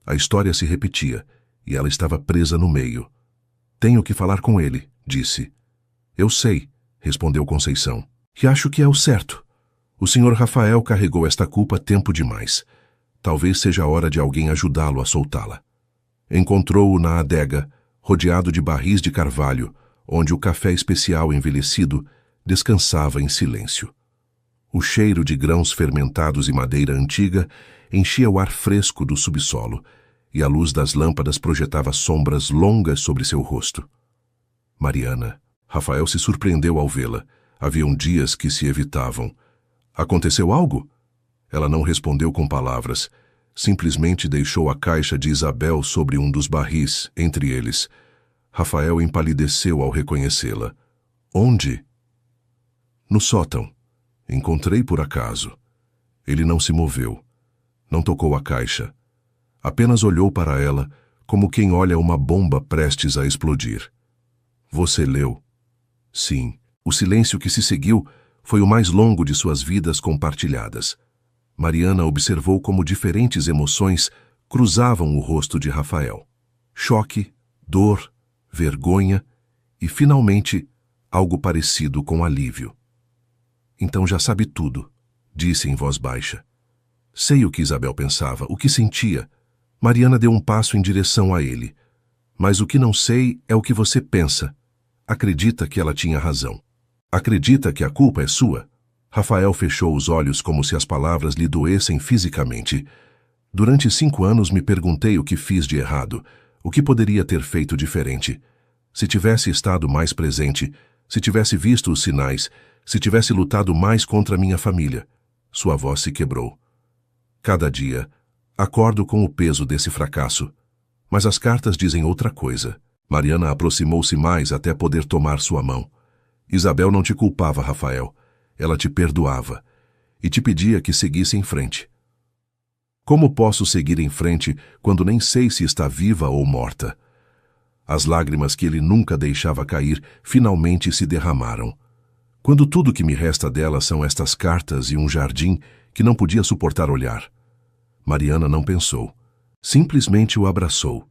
A história se repetia, e ela estava presa no meio. Tenho que falar com ele, disse. Eu sei, respondeu Conceição, e acho que é o certo. O Sr. Rafael carregou esta culpa tempo demais. Talvez seja a hora de alguém ajudá-lo a soltá-la. Encontrou-o na adega, rodeado de barris de carvalho, onde o café especial envelhecido descansava em silêncio. O cheiro de grãos fermentados e madeira antiga enchia o ar fresco do subsolo, e a luz das lâmpadas projetava sombras longas sobre seu rosto. Mariana. Rafael se surpreendeu ao vê-la. Haviam dias que se evitavam. Aconteceu algo? Ela não respondeu com palavras. Simplesmente deixou a caixa de Isabel sobre um dos barris, entre eles. Rafael empalideceu ao reconhecê-la. Onde? No sótão. Encontrei por acaso. Ele não se moveu. Não tocou a caixa. Apenas olhou para ela, como quem olha uma bomba prestes a explodir. Você leu? Sim. O silêncio que se seguiu foi o mais longo de suas vidas compartilhadas. Mariana observou como diferentes emoções cruzavam o rosto de Rafael. Choque, dor, vergonha e, finalmente, algo parecido com alívio. Então já sabe tudo, disse em voz baixa. Sei o que Isabel pensava, o que sentia. Mariana deu um passo em direção a ele. Mas o que não sei é o que você pensa. Acredita que ela tinha razão. Acredita que a culpa é sua? Rafael fechou os olhos como se as palavras lhe doessem fisicamente. Durante 5 anos me perguntei o que fiz de errado, o que poderia ter feito diferente. Se tivesse estado mais presente, se tivesse visto os sinais, se tivesse lutado mais contra minha família. Sua voz se quebrou. Cada dia, acordo com o peso desse fracasso. Mas as cartas dizem outra coisa. Mariana aproximou-se mais até poder tomar sua mão. Isabel não te culpava, Rafael. Ela te perdoava e te pedia que seguisse em frente. Como posso seguir em frente quando nem sei se está viva ou morta? As lágrimas que ele nunca deixava cair finalmente se derramaram. Quando tudo que me resta dela são estas cartas e um jardim que não podia suportar olhar. Mariana não pensou. Simplesmente o abraçou.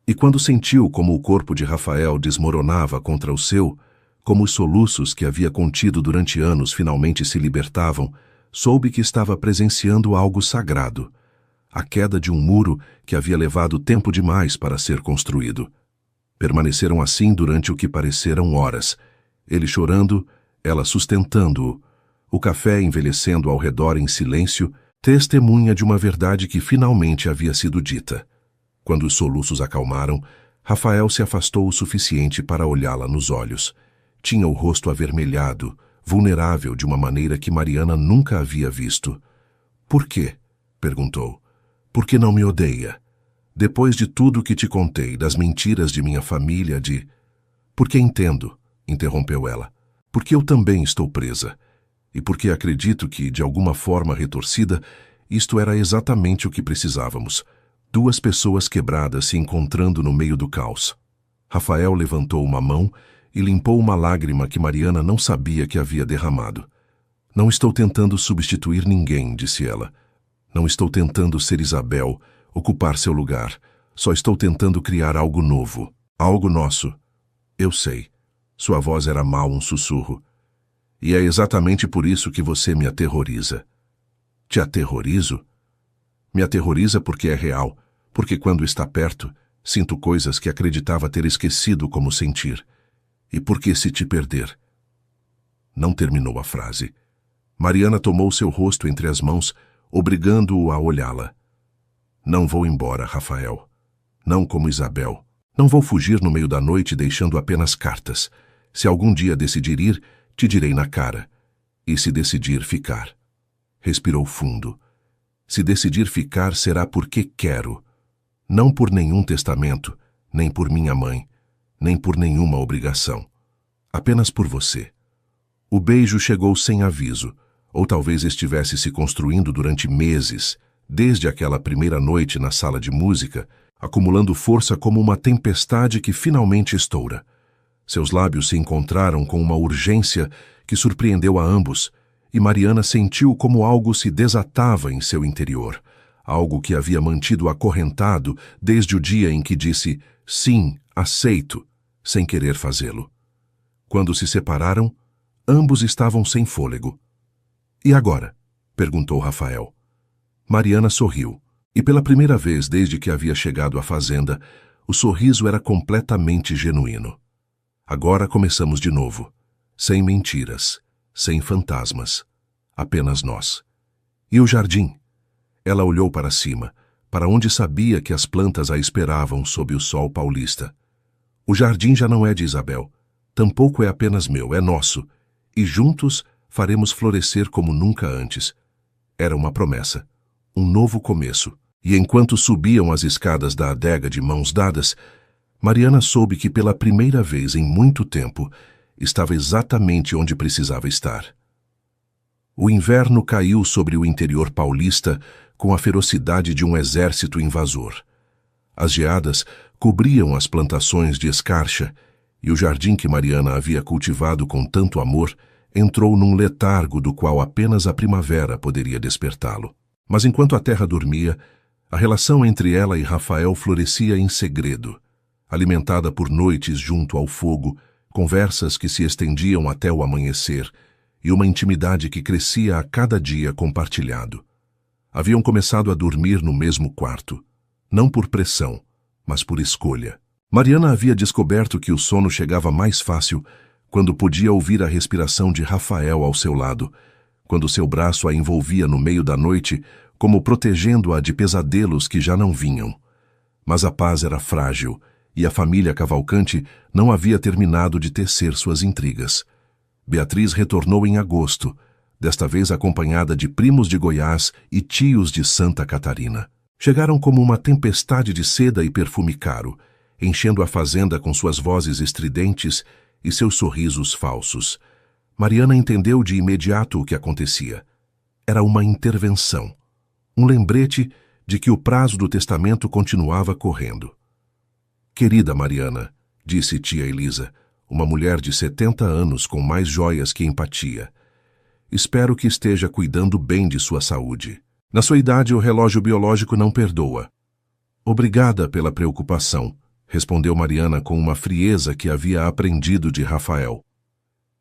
E quando sentiu como o corpo de Rafael desmoronava contra o seu, como os soluços que havia contido durante anos finalmente se libertavam, soube que estava presenciando algo sagrado. A queda de um muro que havia levado tempo demais para ser construído. Permaneceram assim durante o que pareceram horas. Ele chorando, ela sustentando-o. O café envelhecendo ao redor em silêncio, testemunha de uma verdade que finalmente havia sido dita. Quando os soluços acalmaram, Rafael se afastou o suficiente para olhá-la nos olhos. Tinha o rosto avermelhado, vulnerável de uma maneira que Mariana nunca havia visto. Por quê? Perguntou. Por que não me odeia? Depois de tudo que te contei, das mentiras de minha família, de... Porque entendo, interrompeu ela. Porque eu também estou presa. E porque acredito que, de alguma forma retorcida, isto era exatamente o que precisávamos. 2 pessoas quebradas se encontrando no meio do caos. Rafael levantou uma mão e limpou uma lágrima que Mariana não sabia que havia derramado. Não estou tentando substituir ninguém, disse ela. Não estou tentando ser Isabel, ocupar seu lugar. Só estou tentando criar algo novo, algo nosso. Eu sei. Sua voz era mal um sussurro. E é exatamente por isso que você me aterroriza. Te aterrorizo? Me aterroriza porque é real, porque quando está perto, sinto coisas que acreditava ter esquecido como sentir. E porque se te perder? Não terminou a frase. Mariana tomou seu rosto entre as mãos, obrigando-o a olhá-la. Não vou embora, Rafael. Não como Isabel. Não vou fugir no meio da noite deixando apenas cartas. Se algum dia decidir ir, te direi na cara. E se decidir ficar? Respirou fundo. Se decidir ficar, será porque quero. Não por nenhum testamento, nem por minha mãe, nem por nenhuma obrigação. Apenas por você. O beijo chegou sem aviso, Ou talvez estivesse se construindo durante meses, desde aquela primeira noite na sala de música, acumulando força como uma tempestade que finalmente estoura. Seus lábios se encontraram com uma urgência que surpreendeu a ambos, e Mariana sentiu como algo se desatava em seu interior, algo que havia mantido acorrentado desde o dia em que disse sim, aceito, sem querer fazê-lo. Quando se separaram, ambos estavam sem fôlego. E agora? Perguntou Rafael. Mariana sorriu, e pela primeira vez desde que havia chegado à fazenda, o sorriso era completamente genuíno. Agora começamos de novo, sem mentiras, sem fantasmas, apenas nós. E o jardim? Ela olhou para cima, para onde sabia que as plantas a esperavam sob o sol paulista. O jardim já não é de Isabel, tampouco é apenas meu, é nosso, e juntos faremos florescer como nunca antes. Era uma promessa, um novo começo, e enquanto subiam as escadas da adega de mãos dadas, Mariana soube que pela primeira vez em muito tempo estava exatamente onde precisava estar. O inverno caiu sobre o interior paulista com a ferocidade de um exército invasor. As geadas cobriam as plantações de escarcha e o jardim que Mariana havia cultivado com tanto amor entrou num letargo do qual apenas a primavera poderia despertá-lo. Mas enquanto a terra dormia, a relação entre ela e Rafael florescia em segredo, alimentada por noites junto ao fogo, conversas que se estendiam até o amanhecer e uma intimidade que crescia a cada dia compartilhado. Haviam começado a dormir no mesmo quarto, não por pressão, mas por escolha. Mariana havia descoberto que o sono chegava mais fácil quando podia ouvir a respiração de Rafael ao seu lado, quando seu braço a envolvia no meio da noite, como protegendo-a de pesadelos que já não vinham. Mas a paz era frágil, e a família Cavalcante não havia terminado de tecer suas intrigas. Beatriz retornou em agosto, desta vez acompanhada de primos de Goiás e tios de Santa Catarina. Chegaram como uma tempestade de seda e perfume caro, enchendo a fazenda com suas vozes estridentes e seus sorrisos falsos. Mariana entendeu de imediato o que acontecia. Era uma intervenção, um lembrete de que o prazo do testamento continuava correndo. Querida Mariana, disse tia Elisa, uma mulher de 70 anos com mais joias que empatia, espero que esteja cuidando bem de sua saúde. Na sua idade, o relógio biológico não perdoa. Obrigada pela preocupação, respondeu Mariana com uma frieza que havia aprendido de Rafael.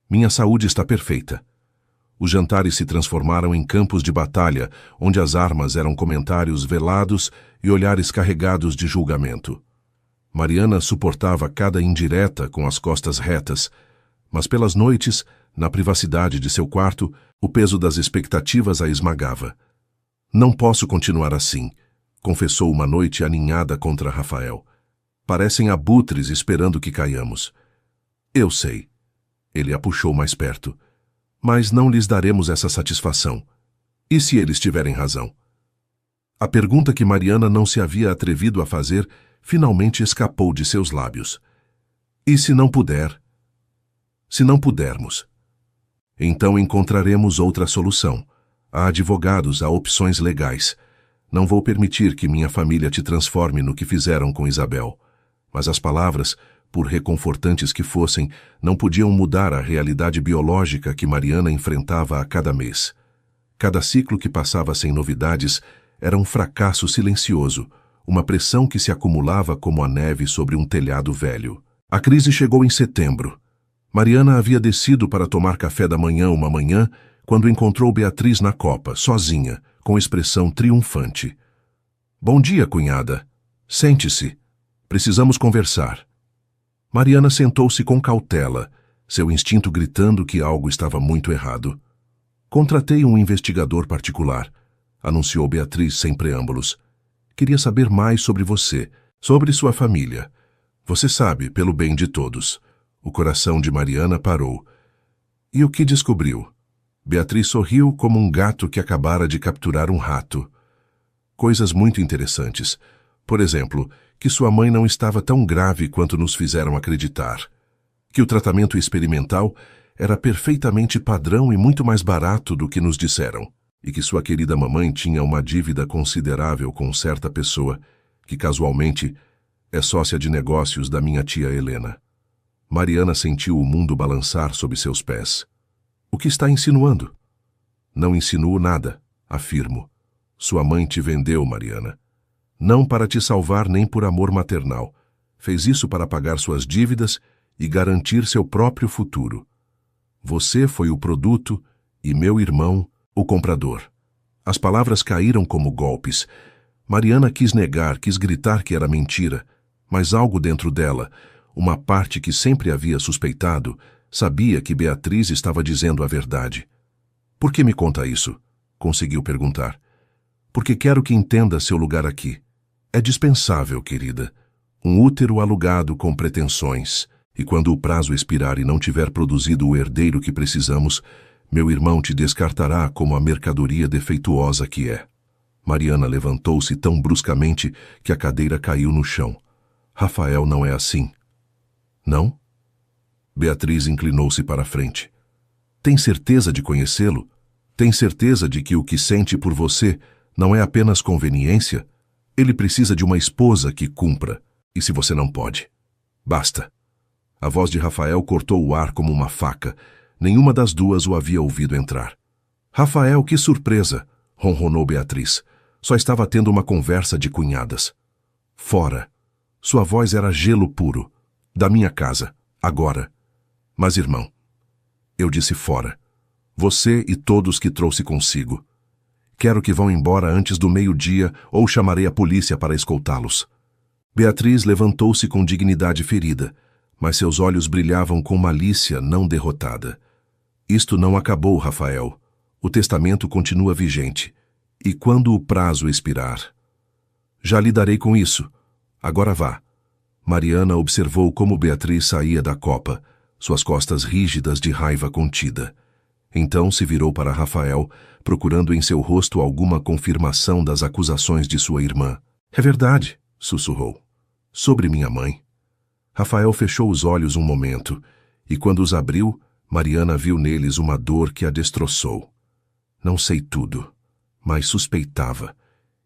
Minha saúde está perfeita. Os jantares se transformaram em campos de batalha, onde as armas eram comentários velados e olhares carregados de julgamento. Mariana suportava cada indireta com as costas retas, mas pelas noites, na privacidade de seu quarto, o peso das expectativas a esmagava. Não posso continuar assim, confessou uma noite aninhada contra Rafael. Parecem abutres esperando que caiamos. Eu sei. Ele a puxou mais perto. Mas não lhes daremos essa satisfação. E se eles tiverem razão? A pergunta que Mariana não se havia atrevido a fazer finalmente escapou de seus lábios. E se não puder? Se não pudermos? Então encontraremos outra solução. Há advogados, há opções legais. Não vou permitir que minha família te transforme no que fizeram com Isabel. Mas as palavras, por reconfortantes que fossem, não podiam mudar a realidade biológica que Mariana enfrentava a cada mês. Cada ciclo que passava sem novidades era um fracasso silencioso, uma pressão que se acumulava como a neve sobre um telhado velho. A crise chegou em setembro. Mariana havia descido para tomar café da manhã uma manhã, quando encontrou Beatriz na copa, sozinha, com expressão triunfante. Bom dia, cunhada. Sente-se. Precisamos conversar. Mariana sentou-se com cautela, seu instinto gritando que algo estava muito errado. Contratei um investigador particular, anunciou Beatriz sem preâmbulos. Queria saber mais sobre você, sobre sua família. Você sabe, pelo bem de todos. O coração de Mariana parou. E o que descobriu? Beatriz sorriu como um gato que acabara de capturar um rato. Coisas muito interessantes. Por exemplo, que sua mãe não estava tão grave quanto nos fizeram acreditar. Que o tratamento experimental era perfeitamente padrão e muito mais barato do que nos disseram, e que sua querida mamãe tinha uma dívida considerável com certa pessoa, que casualmente é sócia de negócios da minha tia Helena. Mariana sentiu o mundo balançar sob seus pés. O que está insinuando? Não insinuo nada, afirmo. Sua mãe te vendeu, Mariana. Não para te salvar nem por amor maternal. Fez isso para pagar suas dívidas e garantir seu próprio futuro. Você foi o produto e meu irmão, o comprador. As palavras caíram como golpes. Mariana quis negar, quis gritar que era mentira, mas algo dentro dela, uma parte que sempre havia suspeitado, sabia que Beatriz estava dizendo a verdade. Por que me conta isso? Conseguiu perguntar. Porque quero que entenda seu lugar aqui. É dispensável, querida. Um útero alugado com pretensões, e quando o prazo expirar e não tiver produzido o herdeiro que precisamos, meu irmão te descartará como a mercadoria defeituosa que é. Mariana levantou-se tão bruscamente que a cadeira caiu no chão. Rafael não é assim. Não? Beatriz inclinou-se para a frente. Tem certeza de conhecê-lo? Tem certeza de que o que sente por você não é apenas conveniência? Ele precisa de uma esposa que cumpra. E se você não pode? Basta. A voz de Rafael cortou o ar como uma faca. Nenhuma das duas o havia ouvido entrar. Rafael, que surpresa! Ronronou Beatriz. Só estava tendo uma conversa de cunhadas. Fora. Sua voz era gelo puro. Da minha casa. Agora. Mas, irmão, eu disse fora. Você e todos que trouxe consigo. Quero que vão embora antes do meio-dia ou chamarei a polícia para escoltá-los. Beatriz levantou-se com dignidade ferida, mas seus olhos brilhavam com malícia não derrotada. Isto não acabou, Rafael. O testamento continua vigente. E quando o prazo expirar? Já lidarei com isso. Agora vá. Mariana observou como Beatriz saía da copa, suas costas rígidas de raiva contida. Então se virou para Rafael, procurando em seu rosto alguma confirmação das acusações de sua irmã. É verdade, sussurrou. Sobre minha mãe. Rafael fechou os olhos um momento, e quando os abriu, Mariana viu neles uma dor que a destroçou. Não sei tudo, mas suspeitava,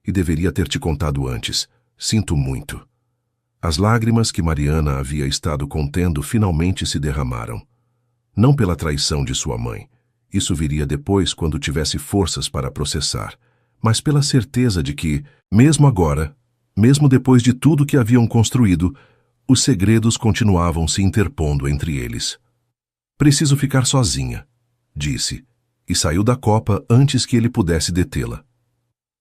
e deveria ter te contado antes. Sinto muito. As lágrimas que Mariana havia estado contendo finalmente se derramaram. Não pela traição de sua mãe. Isso viria depois quando tivesse forças para processar, mas pela certeza de que, mesmo agora, mesmo depois de tudo que haviam construído, os segredos continuavam se interpondo entre eles. Preciso ficar sozinha, disse, e saiu da copa antes que ele pudesse detê-la.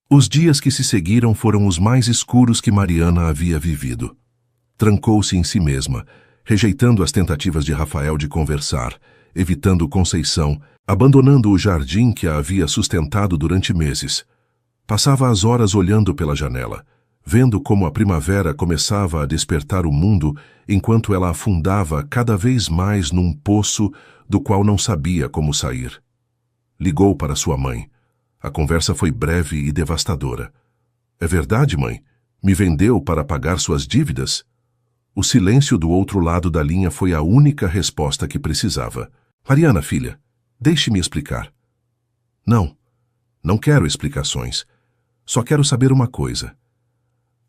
Os dias que se seguiram foram os mais escuros que Mariana havia vivido. Trancou-se em si mesma, rejeitando as tentativas de Rafael de conversar, evitando Conceição, abandonando o jardim que a havia sustentado durante meses. Passava as horas olhando pela janela, vendo como a primavera começava a despertar o mundo enquanto ela afundava cada vez mais num poço do qual não sabia como sair. Ligou para sua mãe. A conversa foi breve e devastadora. É verdade, mãe? Me vendeu para pagar suas dívidas? O silêncio do outro lado da linha foi a única resposta que precisava. Mariana, filha, deixe-me explicar. Não quero explicações. Só quero saber uma coisa.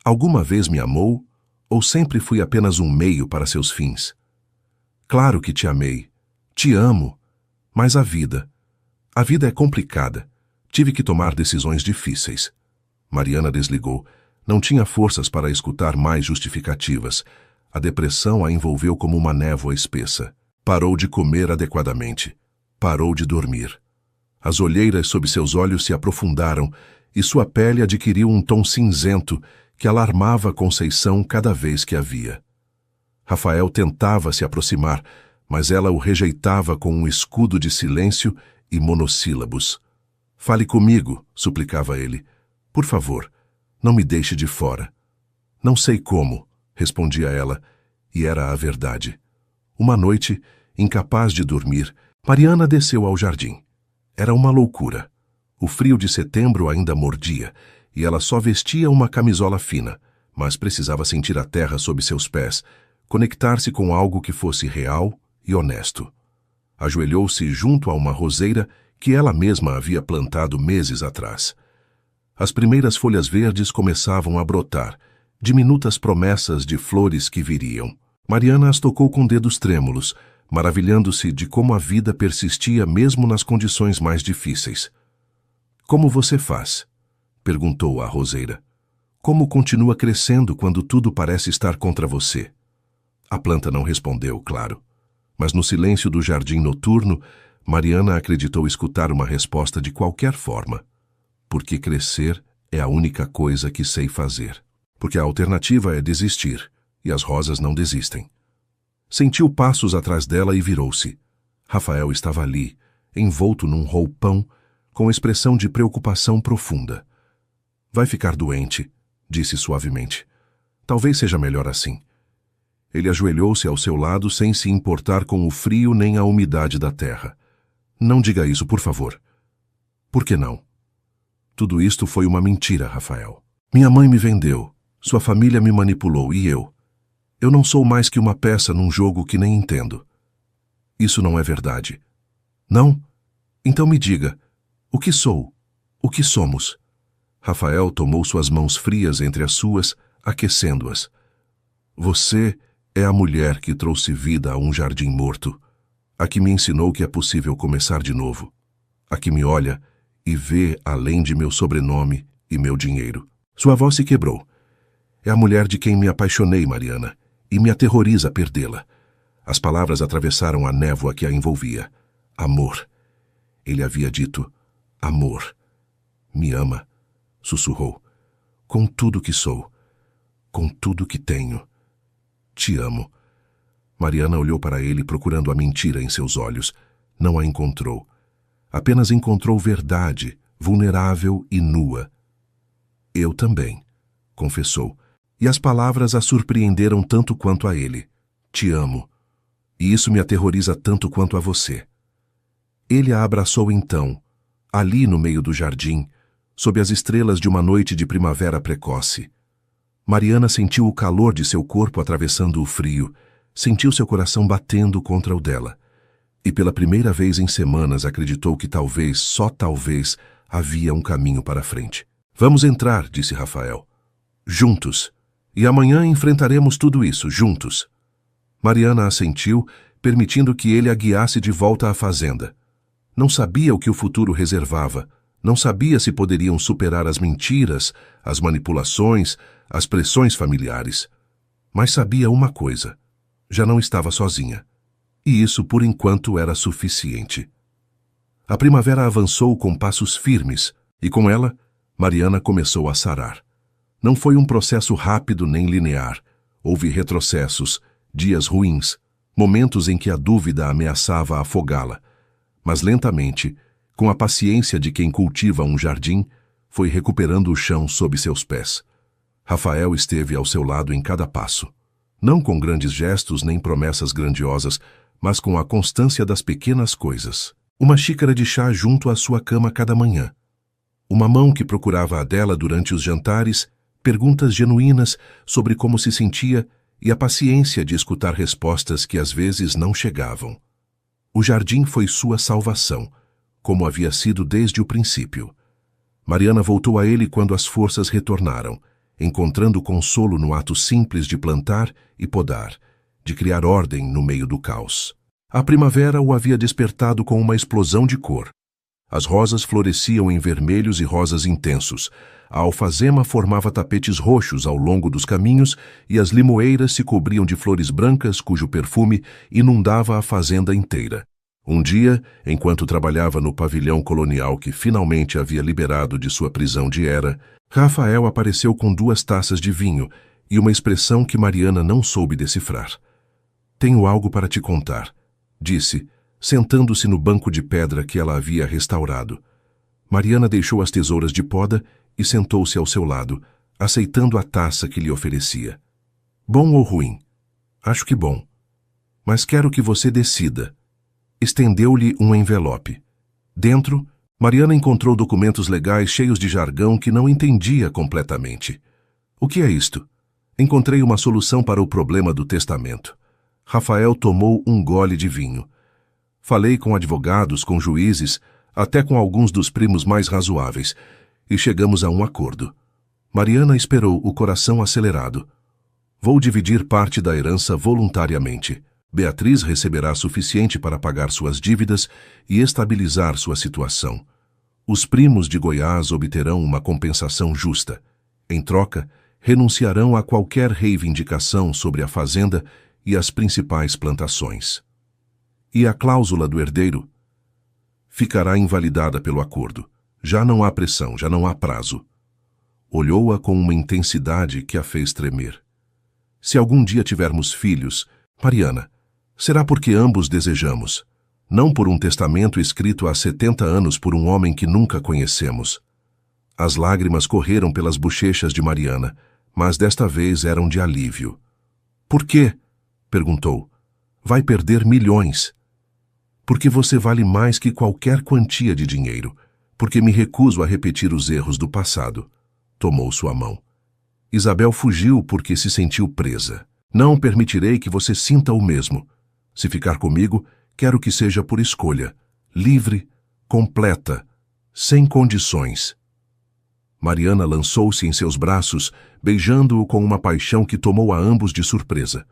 Alguma vez me amou ou sempre fui apenas um meio para seus fins? Claro que te amei. Te amo. Mas a vida é complicada. Tive que tomar decisões difíceis. Mariana desligou. Não tinha forças para escutar mais justificativas. A depressão a envolveu como uma névoa espessa. Parou de comer adequadamente. Parou de dormir. As olheiras sob seus olhos se aprofundaram e sua pele adquiriu um tom cinzento que alarmava Conceição cada vez que a via. Rafael tentava se aproximar, mas ela o rejeitava com um escudo de silêncio e monossílabos. Fale comigo, suplicava ele. Por favor, não me deixe de fora. Não sei como, respondia ela, e era a verdade. Uma noite, incapaz de dormir, Mariana desceu ao jardim. Era uma loucura. O frio de setembro ainda mordia, e ela só vestia uma camisola fina, mas precisava sentir a terra sob seus pés, conectar-se com algo que fosse real e honesto. Ajoelhou-se junto a uma roseira que ela mesma havia plantado meses atrás. As primeiras folhas verdes começavam a brotar, diminutas promessas de flores que viriam. Mariana as tocou com dedos trêmulos, maravilhando-se de como a vida persistia mesmo nas condições mais difíceis. "Como você faz?" perguntou a roseira. "Como continua crescendo quando tudo parece estar contra você?" A planta não respondeu, claro. Mas no silêncio do jardim noturno, Mariana acreditou escutar uma resposta de qualquer forma. "Porque crescer é a única coisa que sei fazer. Porque a alternativa é desistir, e as rosas não desistem." Sentiu passos atrás dela e virou-se. Rafael estava ali, envolto num roupão, com expressão de preocupação profunda. "Vai ficar doente", disse suavemente. "Talvez seja melhor assim." Ele ajoelhou-se ao seu lado sem se importar com o frio nem a umidade da terra. "Não diga isso, por favor." "Por que não?" "Tudo isto foi uma mentira, Rafael. Minha mãe me vendeu, sua família me manipulou e eu. Eu não sou mais que uma peça num jogo que nem entendo." "Isso não é verdade." "Não? Então me diga, o que sou? O que somos?" Rafael tomou suas mãos frias entre as suas, aquecendo-as. "Você é a mulher que trouxe vida a um jardim morto, a que me ensinou que é possível começar de novo, a que me olha e vê além de meu sobrenome e meu dinheiro." Sua voz se quebrou. "É a mulher de quem me apaixonei, Mariana, e me aterroriza perdê-la." As palavras atravessaram a névoa que a envolvia. "Amor." Ele havia dito, "amor." "Me ama", sussurrou. "Com tudo que sou, com tudo que tenho. Te amo." Mariana olhou para ele procurando a mentira em seus olhos. Não a encontrou. Apenas encontrou verdade, vulnerável e nua. "Eu também", confessou, e as palavras a surpreenderam tanto quanto a ele. "Te amo. E isso me aterroriza tanto quanto a você." Ele a abraçou então, ali no meio do jardim, sob as estrelas de uma noite de primavera precoce. Mariana sentiu o calor de seu corpo atravessando o frio, sentiu seu coração batendo contra o dela. E pela primeira vez em semanas acreditou que talvez, só talvez, havia um caminho para frente. "Vamos entrar", disse Rafael. "Juntos. E amanhã enfrentaremos tudo isso, juntos." Mariana assentiu, permitindo que ele a guiasse de volta à fazenda. Não sabia o que o futuro reservava, não sabia se poderiam superar as mentiras, as manipulações, as pressões familiares. Mas sabia uma coisa: já não estava sozinha. E isso, por enquanto, era suficiente. A primavera avançou com passos firmes, e com ela, Mariana começou a sarar. Não foi um processo rápido nem linear. Houve retrocessos, dias ruins, momentos em que a dúvida ameaçava afogá-la. Mas lentamente, com a paciência de quem cultiva um jardim, foi recuperando o chão sob seus pés. Rafael esteve ao seu lado em cada passo. Não com grandes gestos nem promessas grandiosas, mas com a constância das pequenas coisas. Uma xícara de chá junto à sua cama cada manhã. Uma mão que procurava a dela durante os jantares, perguntas genuínas sobre como se sentia e a paciência de escutar respostas que às vezes não chegavam. O jardim foi sua salvação, como havia sido desde o princípio. Mariana voltou a ele quando as forças retornaram, encontrando consolo no ato simples de plantar e podar, de criar ordem no meio do caos. A primavera o havia despertado com uma explosão de cor. As rosas floresciam em vermelhos e rosas intensos, a alfazema formava tapetes roxos ao longo dos caminhos e as limoeiras se cobriam de flores brancas cujo perfume inundava a fazenda inteira. Um dia, enquanto trabalhava no pavilhão colonial que finalmente havia liberado de sua prisão de Hera, Rafael apareceu com 2 taças de vinho e uma expressão que Mariana não soube decifrar. "Tenho algo para te contar", disse, sentando-se no banco de pedra que ela havia restaurado. Mariana deixou as tesouras de poda e sentou-se ao seu lado, aceitando a taça que lhe oferecia. "Bom ou ruim?" "Acho que bom. Mas quero que você decida." Estendeu-lhe um envelope. Dentro, Mariana encontrou documentos legais cheios de jargão que não entendia completamente. "O que é isto?" "Encontrei uma solução para o problema do testamento." Rafael tomou um gole de vinho. Falei com advogados, com juízes, até com alguns dos primos mais razoáveis, e chegamos a um acordo. Mariana esperou, o coração acelerado. Vou dividir parte da herança voluntariamente. Beatriz receberá suficiente para pagar suas dívidas e estabilizar sua situação. Os primos de Goiás obterão uma compensação justa. Em troca, renunciarão a qualquer reivindicação sobre a fazenda e as principais plantações. E a cláusula do herdeiro ficará invalidada pelo acordo. Já não há pressão, já não há prazo. Olhou-a com uma intensidade que a fez tremer. Se algum dia tivermos filhos, Mariana, será porque ambos desejamos, não por um testamento escrito há 70 anos por um homem que nunca conhecemos. As lágrimas correram pelas bochechas de Mariana, mas desta vez eram de alívio. Por quê? Perguntou. Vai perder milhões. Porque você vale mais que qualquer quantia de dinheiro, porque me recuso a repetir os erros do passado. Tomou sua mão. Isabel fugiu porque se sentiu presa. Não permitirei que você sinta o mesmo. Se ficar comigo, quero que seja por escolha, livre, completa, sem condições. Mariana lançou-se em seus braços, beijando-o com uma paixão que tomou a ambos de surpresa.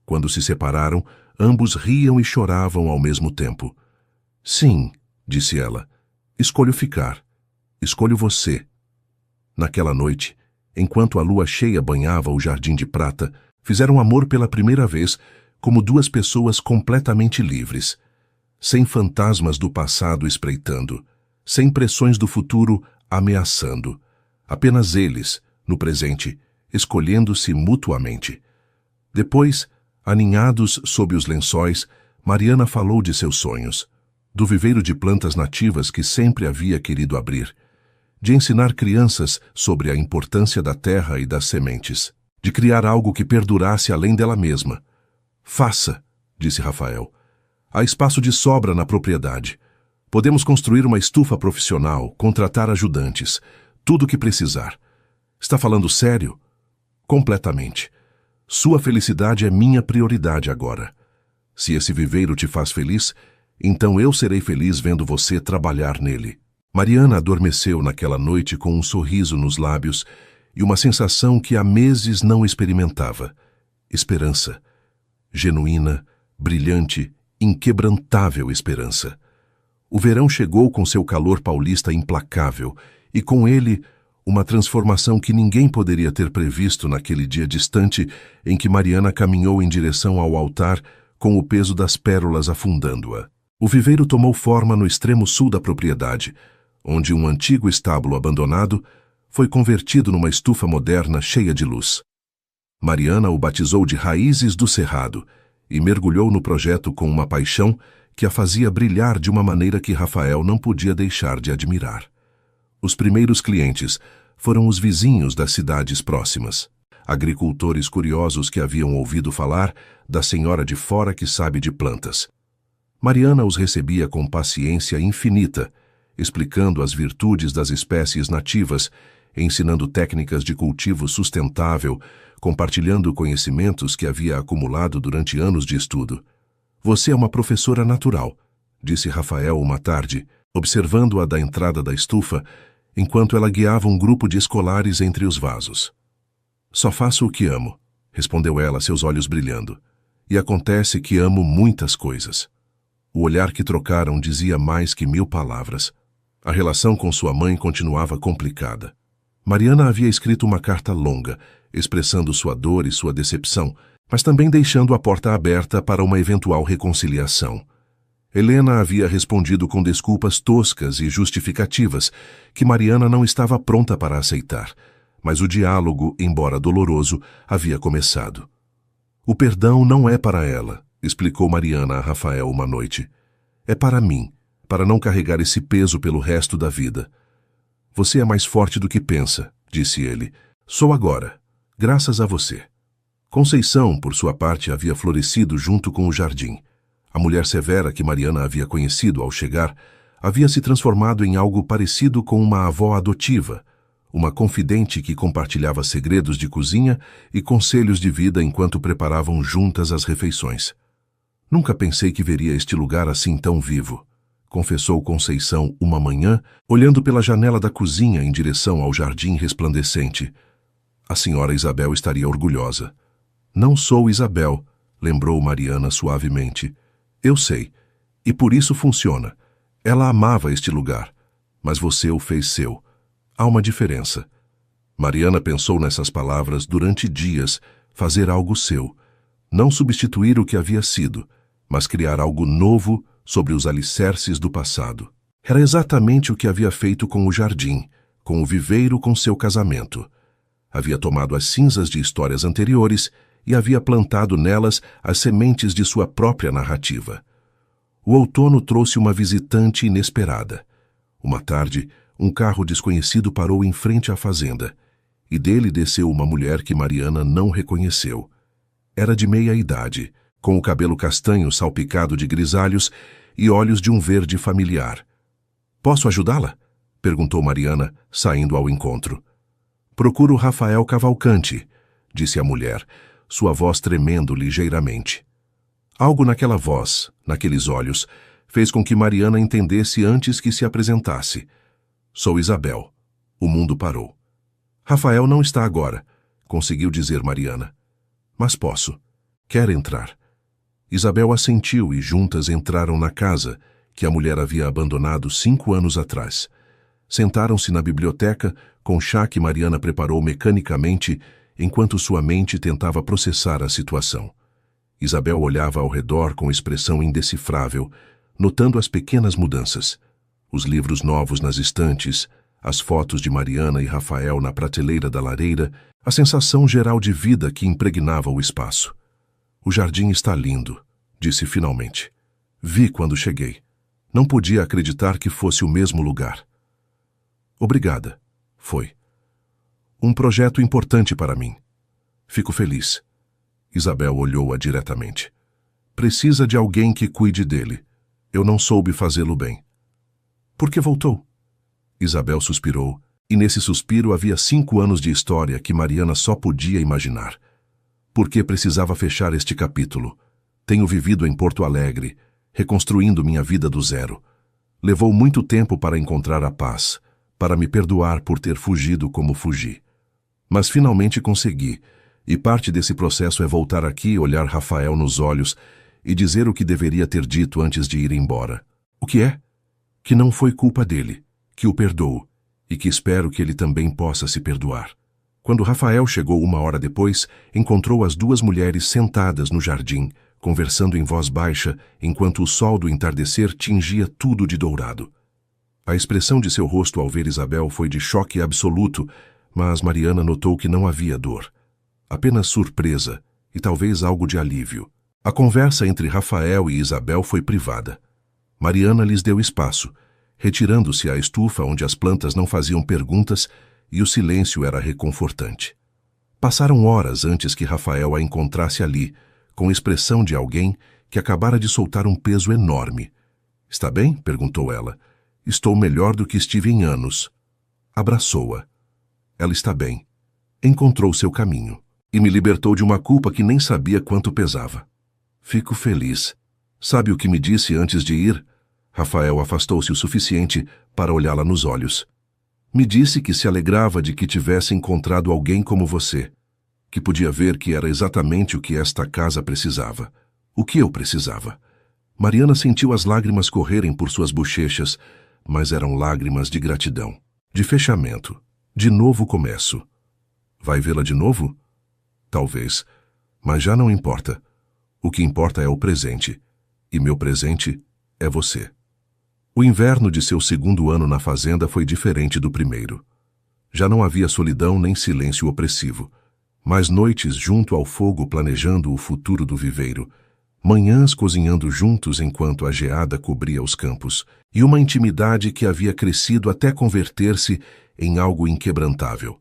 Quando se separaram, ambos riam e choravam ao mesmo tempo. Sim, disse ela, escolho ficar. Escolho você. Naquela noite, enquanto a lua cheia banhava o jardim de prata, fizeram amor pela primeira vez, como duas pessoas completamente livres, sem fantasmas do passado espreitando, sem pressões do futuro ameaçando. Apenas eles, no presente, escolhendo-se mutuamente. Depois, aninhados sob os lençóis, Mariana falou de seus sonhos, do viveiro de plantas nativas que sempre havia querido abrir, de ensinar crianças sobre a importância da terra e das sementes, de criar algo que perdurasse além dela mesma. Faça, disse Rafael. Há espaço de sobra na propriedade. Podemos construir uma estufa profissional, contratar ajudantes, tudo o que precisar. Está falando sério? Completamente. Sua felicidade é minha prioridade agora. Se esse viveiro te faz feliz, então eu serei feliz vendo você trabalhar nele. Mariana adormeceu naquela noite com um sorriso nos lábios e uma sensação que há meses não experimentava. Esperança. Genuína, brilhante, inquebrantável esperança. O verão chegou com seu calor paulista implacável e com ele uma transformação que ninguém poderia ter previsto naquele dia distante em que Mariana caminhou em direção ao altar com o peso das pérolas afundando-a. O viveiro tomou forma no extremo sul da propriedade, onde um antigo estábulo abandonado foi convertido numa estufa moderna cheia de luz. Mariana o batizou de Raízes do Cerrado e mergulhou no projeto com uma paixão que a fazia brilhar de uma maneira que Rafael não podia deixar de admirar. Os primeiros clientes foram os vizinhos das cidades próximas, agricultores curiosos que haviam ouvido falar da senhora de fora que sabe de plantas. Mariana os recebia com paciência infinita, explicando as virtudes das espécies nativas, ensinando técnicas de cultivo sustentável, compartilhando conhecimentos que havia acumulado durante anos de estudo. Você é uma professora natural, disse Rafael uma tarde, observando-a da entrada da estufa, enquanto ela guiava um grupo de escolares entre os vasos. Só faço o que amo, respondeu ela, seus olhos brilhando. E acontece que amo muitas coisas. O olhar que trocaram dizia mais que 1000 palavras. A relação com sua mãe continuava complicada. Mariana havia escrito uma carta longa, expressando sua dor e sua decepção, mas também deixando a porta aberta para uma eventual reconciliação. Helena havia respondido com desculpas toscas e justificativas, que Mariana não estava pronta para aceitar, mas o diálogo, embora doloroso, havia começado. O perdão não é para ela, explicou Mariana a Rafael uma noite. É para mim, para não carregar esse peso pelo resto da vida. Você é mais forte do que pensa, disse ele. Sou agora, graças a você. Conceição, por sua parte, havia florescido junto com o jardim. A mulher severa que Mariana havia conhecido ao chegar havia se transformado em algo parecido com uma avó adotiva, uma confidente que compartilhava segredos de cozinha e conselhos de vida enquanto preparavam juntas as refeições. Nunca pensei que veria este lugar assim tão vivo, confessou Conceição uma manhã, olhando pela janela da cozinha em direção ao jardim resplandecente. A senhora Isabel estaria orgulhosa. Não sou Isabel, lembrou Mariana suavemente. Eu sei, e por isso funciona. Ela amava este lugar, mas você o fez seu. Há uma diferença. Mariana pensou nessas palavras durante dias, fazer algo seu. Não substituir o que havia sido, mas criar algo novo sobre os alicerces do passado. Era exatamente o que havia feito com o jardim, com o viveiro, com seu casamento. Havia tomado as cinzas de histórias anteriores e havia plantado nelas as sementes de sua própria narrativa. O outono trouxe uma visitante inesperada. Uma tarde, um carro desconhecido parou em frente à fazenda, e dele desceu uma mulher que Mariana não reconheceu. Era de meia idade, com o cabelo castanho salpicado de grisalhos e olhos de um verde familiar. "Posso ajudá-la?" perguntou Mariana, saindo ao encontro. "Procuro Rafael Cavalcante", disse a mulher, sua voz tremendo ligeiramente. Algo naquela voz, naqueles olhos, fez com que Mariana entendesse antes que se apresentasse. "Sou Isabel." O mundo parou. "Rafael não está agora", conseguiu dizer Mariana. "Mas posso. Quer entrar?" Isabel assentiu e juntas entraram na casa, que a mulher havia abandonado 5 anos atrás. Sentaram-se na biblioteca, com chá que Mariana preparou mecanicamente, enquanto sua mente tentava processar a situação. Isabel olhava ao redor com expressão indecifrável, notando as pequenas mudanças. Os livros novos nas estantes, as fotos de Mariana e Rafael na prateleira da lareira, a sensação geral de vida que impregnava o espaço. "O jardim está lindo", disse finalmente. "Vi quando cheguei. Não podia acreditar que fosse o mesmo lugar." "Obrigada." Foi. "Um projeto importante para mim. Fico feliz." Isabel olhou-a diretamente. "Precisa de alguém que cuide dele. Eu não soube fazê-lo bem." "Por que voltou?" Isabel suspirou, e nesse suspiro havia 5 anos de história que Mariana só podia imaginar. "Porque precisava fechar este capítulo. Tenho vivido em Porto Alegre, reconstruindo minha vida do zero. Levou muito tempo para encontrar a paz, para me perdoar por ter fugido como fugi. Mas finalmente consegui, e parte desse processo é voltar aqui e olhar Rafael nos olhos e dizer o que deveria ter dito antes de ir embora. O que é? Que não foi culpa dele, que o perdoo, e que espero que ele também possa se perdoar." Quando Rafael chegou 1 hora depois, encontrou as 2 mulheres sentadas no jardim, conversando em voz baixa, enquanto o sol do entardecer tingia tudo de dourado. A expressão de seu rosto ao ver Isabel foi de choque absoluto, mas Mariana notou que não havia dor. Apenas surpresa e talvez algo de alívio. A conversa entre Rafael e Isabel foi privada. Mariana lhes deu espaço, retirando-se à estufa onde as plantas não faziam perguntas e o silêncio era reconfortante. Passaram horas antes que Rafael a encontrasse ali, com expressão de alguém que acabara de soltar um peso enorme. "Está bem?" perguntou ela. "Estou melhor do que estive em anos." Abraçou-a. Ela está bem. Encontrou seu caminho e me libertou de uma culpa que nem sabia quanto pesava. "Fico feliz. Sabe o que me disse antes de ir?" Rafael afastou-se o suficiente para olhá-la nos olhos. "Me disse que se alegrava de que tivesse encontrado alguém como você, que podia ver que era exatamente o que esta casa precisava, o que eu precisava." Mariana sentiu as lágrimas correrem por suas bochechas, mas eram lágrimas de gratidão, de fechamento, de novo começo. Vai vê-la de novo? Talvez, mas já não importa. O que importa é o presente, e meu presente é você. O inverno de seu 2º ano na fazenda foi diferente do primeiro. Já não havia solidão nem silêncio opressivo, mas noites junto ao fogo planejando o futuro do viveiro, manhãs cozinhando juntos enquanto a geada cobria os campos, e uma intimidade que havia crescido até converter-se em algo inquebrantável.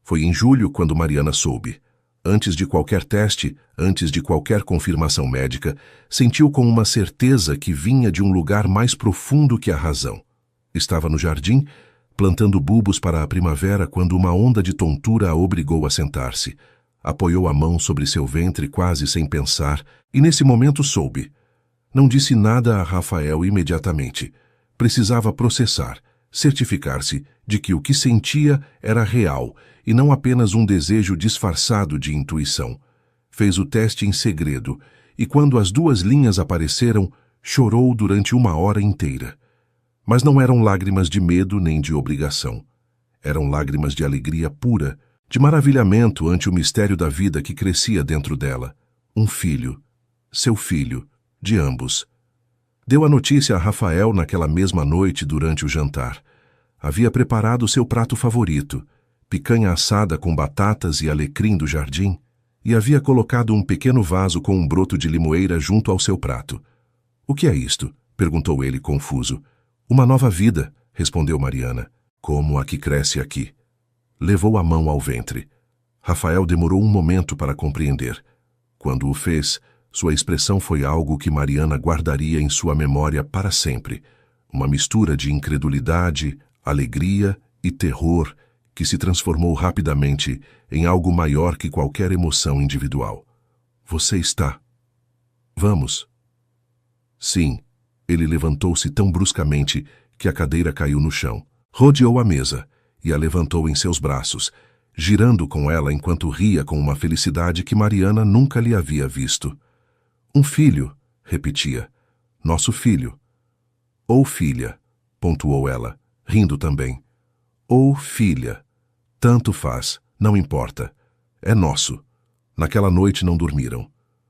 Foi em julho quando Mariana soube. Antes de qualquer teste, antes de qualquer confirmação médica, sentiu com uma certeza que vinha de um lugar mais profundo que a razão. Estava no jardim, plantando bulbos para a primavera quando uma onda de tontura a obrigou a sentar-se. Apoiou a mão sobre seu ventre quase sem pensar, e nesse momento soube. Não disse nada a Rafael imediatamente. Precisava processar, certificar-se de que o que sentia era real e não apenas um desejo disfarçado de intuição. Fez o teste em segredo e, quando as 2 linhas apareceram, chorou durante 1 hora inteira. Mas não eram lágrimas de medo nem de obrigação. Eram lágrimas de alegria pura, de maravilhamento ante o mistério da vida que crescia dentro dela. Um filho, seu filho, de ambos. Deu a notícia a Rafael naquela mesma noite durante o jantar. Havia preparado seu prato favorito, picanha assada com batatas e alecrim do jardim, e havia colocado um pequeno vaso com um broto de limoeira junto ao seu prato. "O que é isto?" perguntou ele confuso. "Uma nova vida", respondeu Mariana, "como a que cresce aqui." Levou a mão ao ventre. Rafael demorou um momento para compreender. Quando o fez, sua expressão foi algo que Mariana guardaria em sua memória para sempre. Uma mistura de incredulidade, alegria e terror que se transformou rapidamente em algo maior que qualquer emoção individual. "Você está... Vamos." "Sim." Ele levantou-se tão bruscamente que a cadeira caiu no chão. Rodeou a mesa e a levantou em seus braços, girando com ela enquanto ria com uma felicidade que Mariana nunca lhe havia visto. "Um filho", repetia. "Nosso filho." "Ou filha", pontuou ela, rindo também. "Ou filha. Tanto faz, não importa. É nosso." Naquela noite não dormiram.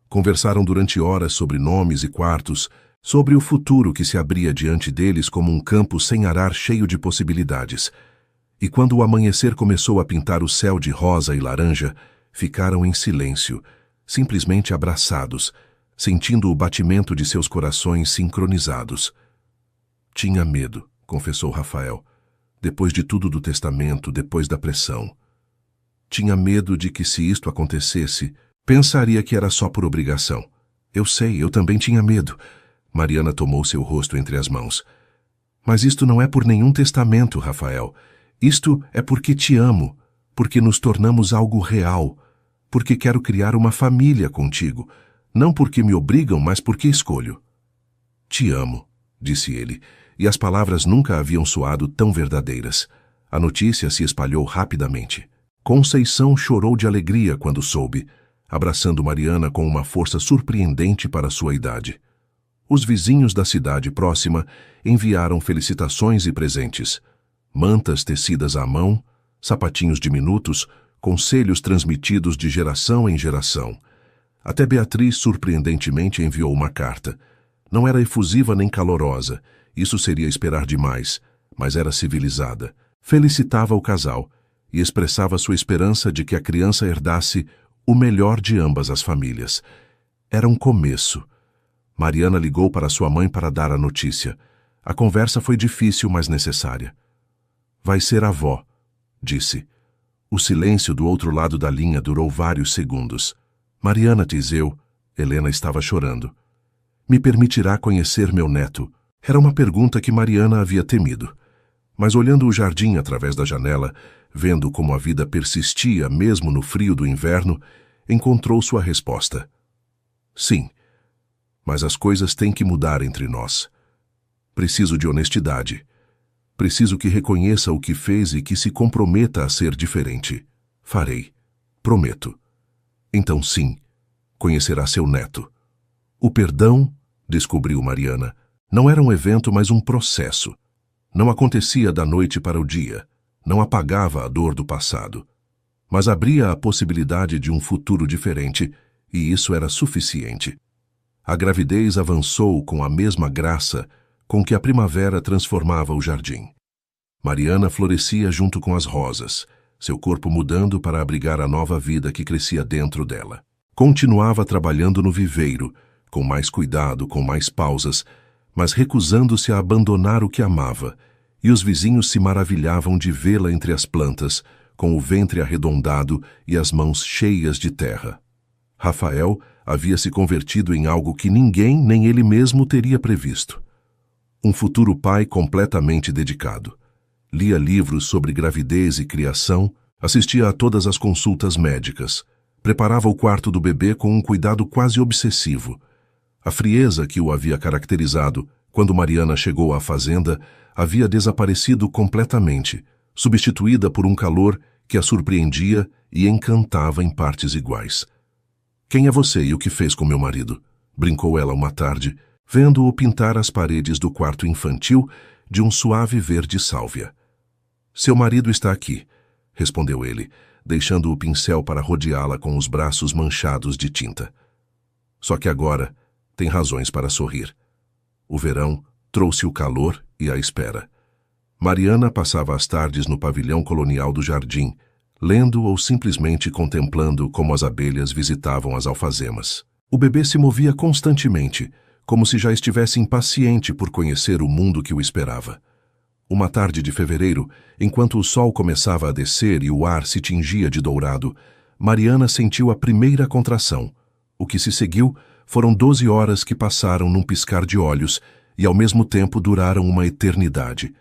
Conversaram durante horas sobre nomes e quartos, sobre o futuro que se abria diante deles como um campo sem arar cheio de possibilidades. E quando o amanhecer começou a pintar o céu de rosa e laranja, ficaram em silêncio, simplesmente abraçados, sentindo o batimento de seus corações sincronizados. "Tinha medo", confessou Rafael, "depois de tudo do testamento, depois da pressão. Tinha medo de que, se isto acontecesse, pensaria que era só por obrigação. Eu sei, eu também tinha medo." Mariana tomou seu rosto entre as mãos. "Mas isto não é por nenhum testamento, Rafael. Isto é porque te amo, porque nos tornamos algo real, porque quero criar uma família contigo, não porque me obrigam, mas porque escolho." "Te amo", disse ele, e as palavras nunca haviam soado tão verdadeiras. A notícia se espalhou rapidamente. Conceição chorou de alegria quando soube, abraçando Mariana com uma força surpreendente para sua idade. Os vizinhos da cidade próxima enviaram felicitações e presentes. Mantas tecidas à mão, sapatinhos diminutos, conselhos transmitidos de geração em geração. Até Beatriz surpreendentemente enviou uma carta. Não era efusiva nem calorosa, isso seria esperar demais, mas era civilizada. Felicitava o casal e expressava sua esperança de que a criança herdasse o melhor de ambas as famílias. Era um começo. Mariana ligou para sua mãe para dar a notícia. A conversa foi difícil, mas necessária. "Vai ser avó", disse. O silêncio do outro lado da linha durou vários segundos. "Mariana Tiseu", Helena estava chorando. "Me permitirá conhecer meu neto?" Era uma pergunta que Mariana havia temido. Mas olhando o jardim através da janela, vendo como a vida persistia mesmo no frio do inverno, encontrou sua resposta. "Sim, mas as coisas têm que mudar entre nós. Preciso de honestidade. Preciso que reconheça o que fez e que se comprometa a ser diferente. Farei. Prometo." "Então sim, conhecerá seu neto." O perdão, descobriu Mariana, não era um evento, mas um processo. Não acontecia da noite para o dia, não apagava a dor do passado, mas abria a possibilidade de um futuro diferente, e isso era suficiente. A gravidez avançou com a mesma graça com que a primavera transformava o jardim. Mariana florescia junto com as rosas, seu corpo mudando para abrigar a nova vida que crescia dentro dela. Continuava trabalhando no viveiro, com mais cuidado, com mais pausas, mas recusando-se a abandonar o que amava, e os vizinhos se maravilhavam de vê-la entre as plantas, com o ventre arredondado e as mãos cheias de terra. Rafael havia se convertido em algo que ninguém, nem ele mesmo, teria previsto. Um futuro pai completamente dedicado. Lia livros sobre gravidez e criação, assistia a todas as consultas médicas, Preparava o quarto do bebê com um cuidado quase obsessivo. A frieza que o havia caracterizado quando Mariana chegou à fazenda havia desaparecido completamente, substituída por um calor que a surpreendia e encantava em partes iguais. "Quem é você e o que fez com meu marido?" brincou ela uma tarde, vendo-o pintar as paredes do quarto infantil de um suave verde sálvia. "Seu marido está aqui", respondeu ele, deixando o pincel para rodeá-la com os braços manchados de tinta. Só que agora tem razões para sorrir. O verão trouxe o calor e a espera. Mariana passava as tardes no pavilhão colonial do jardim, lendo ou simplesmente contemplando como as abelhas visitavam as alfazemas. O bebê se movia constantemente, como se já estivesse impaciente por conhecer o mundo que o esperava. Uma tarde de fevereiro, enquanto o sol começava a descer e o ar se tingia de dourado, Mariana sentiu a primeira contração. O que se seguiu foram 12 horas que passaram num piscar de olhos e ao mesmo tempo duraram uma eternidade.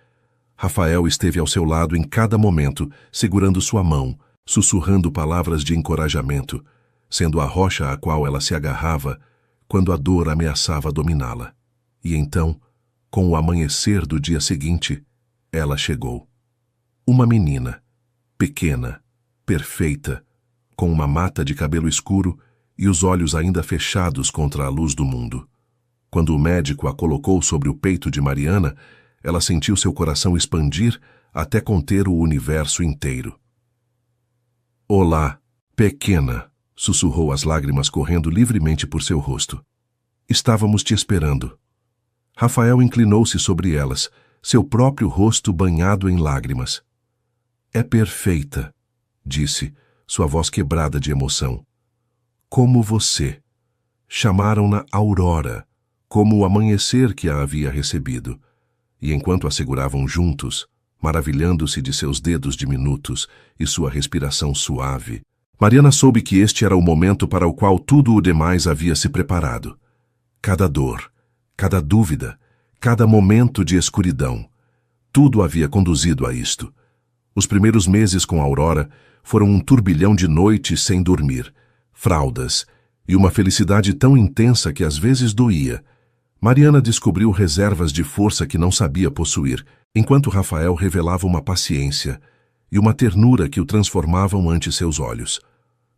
Rafael esteve ao seu lado em cada momento, segurando sua mão, sussurrando palavras de encorajamento, sendo a rocha à qual ela se agarrava quando a dor ameaçava dominá-la. E então, com o amanhecer do dia seguinte, ela chegou. Uma menina, pequena, perfeita, com uma mata de cabelo escuro e os olhos ainda fechados contra a luz do mundo. Quando o médico a colocou sobre o peito de Mariana, ela sentiu seu coração expandir até conter o universo inteiro. "Olá, pequena", sussurrou, as lágrimas correndo livremente por seu rosto. "Estávamos te esperando." Rafael inclinou-se sobre elas, seu próprio rosto banhado em lágrimas. "É perfeita", disse, sua voz quebrada de emoção. "Como você." Chamaram-na Aurora, como o amanhecer que a havia recebido. E enquanto a seguravam juntos, maravilhando-se de seus dedos diminutos e sua respiração suave, Mariana soube que este era o momento para o qual tudo o demais havia se preparado. Cada dor, cada dúvida, cada momento de escuridão, tudo havia conduzido a isto. Os primeiros meses com Aurora foram um turbilhão de noites sem dormir, fraldas e uma felicidade tão intensa que às vezes doía. Mariana descobriu reservas de força que não sabia possuir, enquanto Rafael revelava uma paciência e uma ternura que o transformavam ante seus olhos.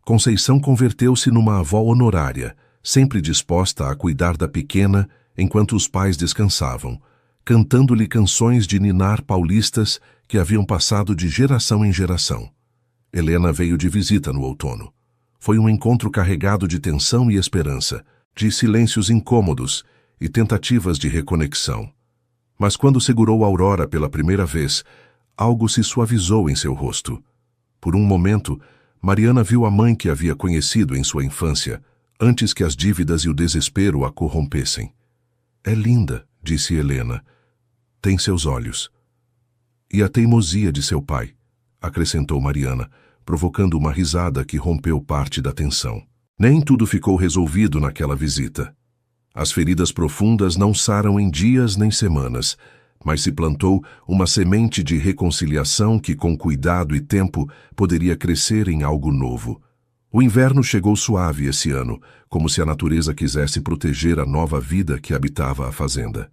Conceição converteu-se numa avó honorária, sempre disposta a cuidar da pequena enquanto os pais descansavam, cantando-lhe canções de ninar paulistas que haviam passado de geração em geração. Helena veio de visita no outono. Foi um encontro carregado de tensão e esperança, de silêncios incômodos e tentativas de reconexão. Mas quando segurou Aurora pela primeira vez, algo se suavizou em seu rosto. Por um momento, Mariana viu a mãe que havia conhecido em sua infância, antes que as dívidas e o desespero a corrompessem. "É linda", disse Helena. "Tem seus olhos." "E a teimosia de seu pai", acrescentou Mariana, provocando uma risada que rompeu parte da tensão. Nem tudo ficou resolvido naquela visita. As feridas profundas não saram em dias nem semanas, mas se plantou uma semente de reconciliação que, com cuidado e tempo, poderia crescer em algo novo. O inverno chegou suave esse ano, como se a natureza quisesse proteger a nova vida que habitava a fazenda.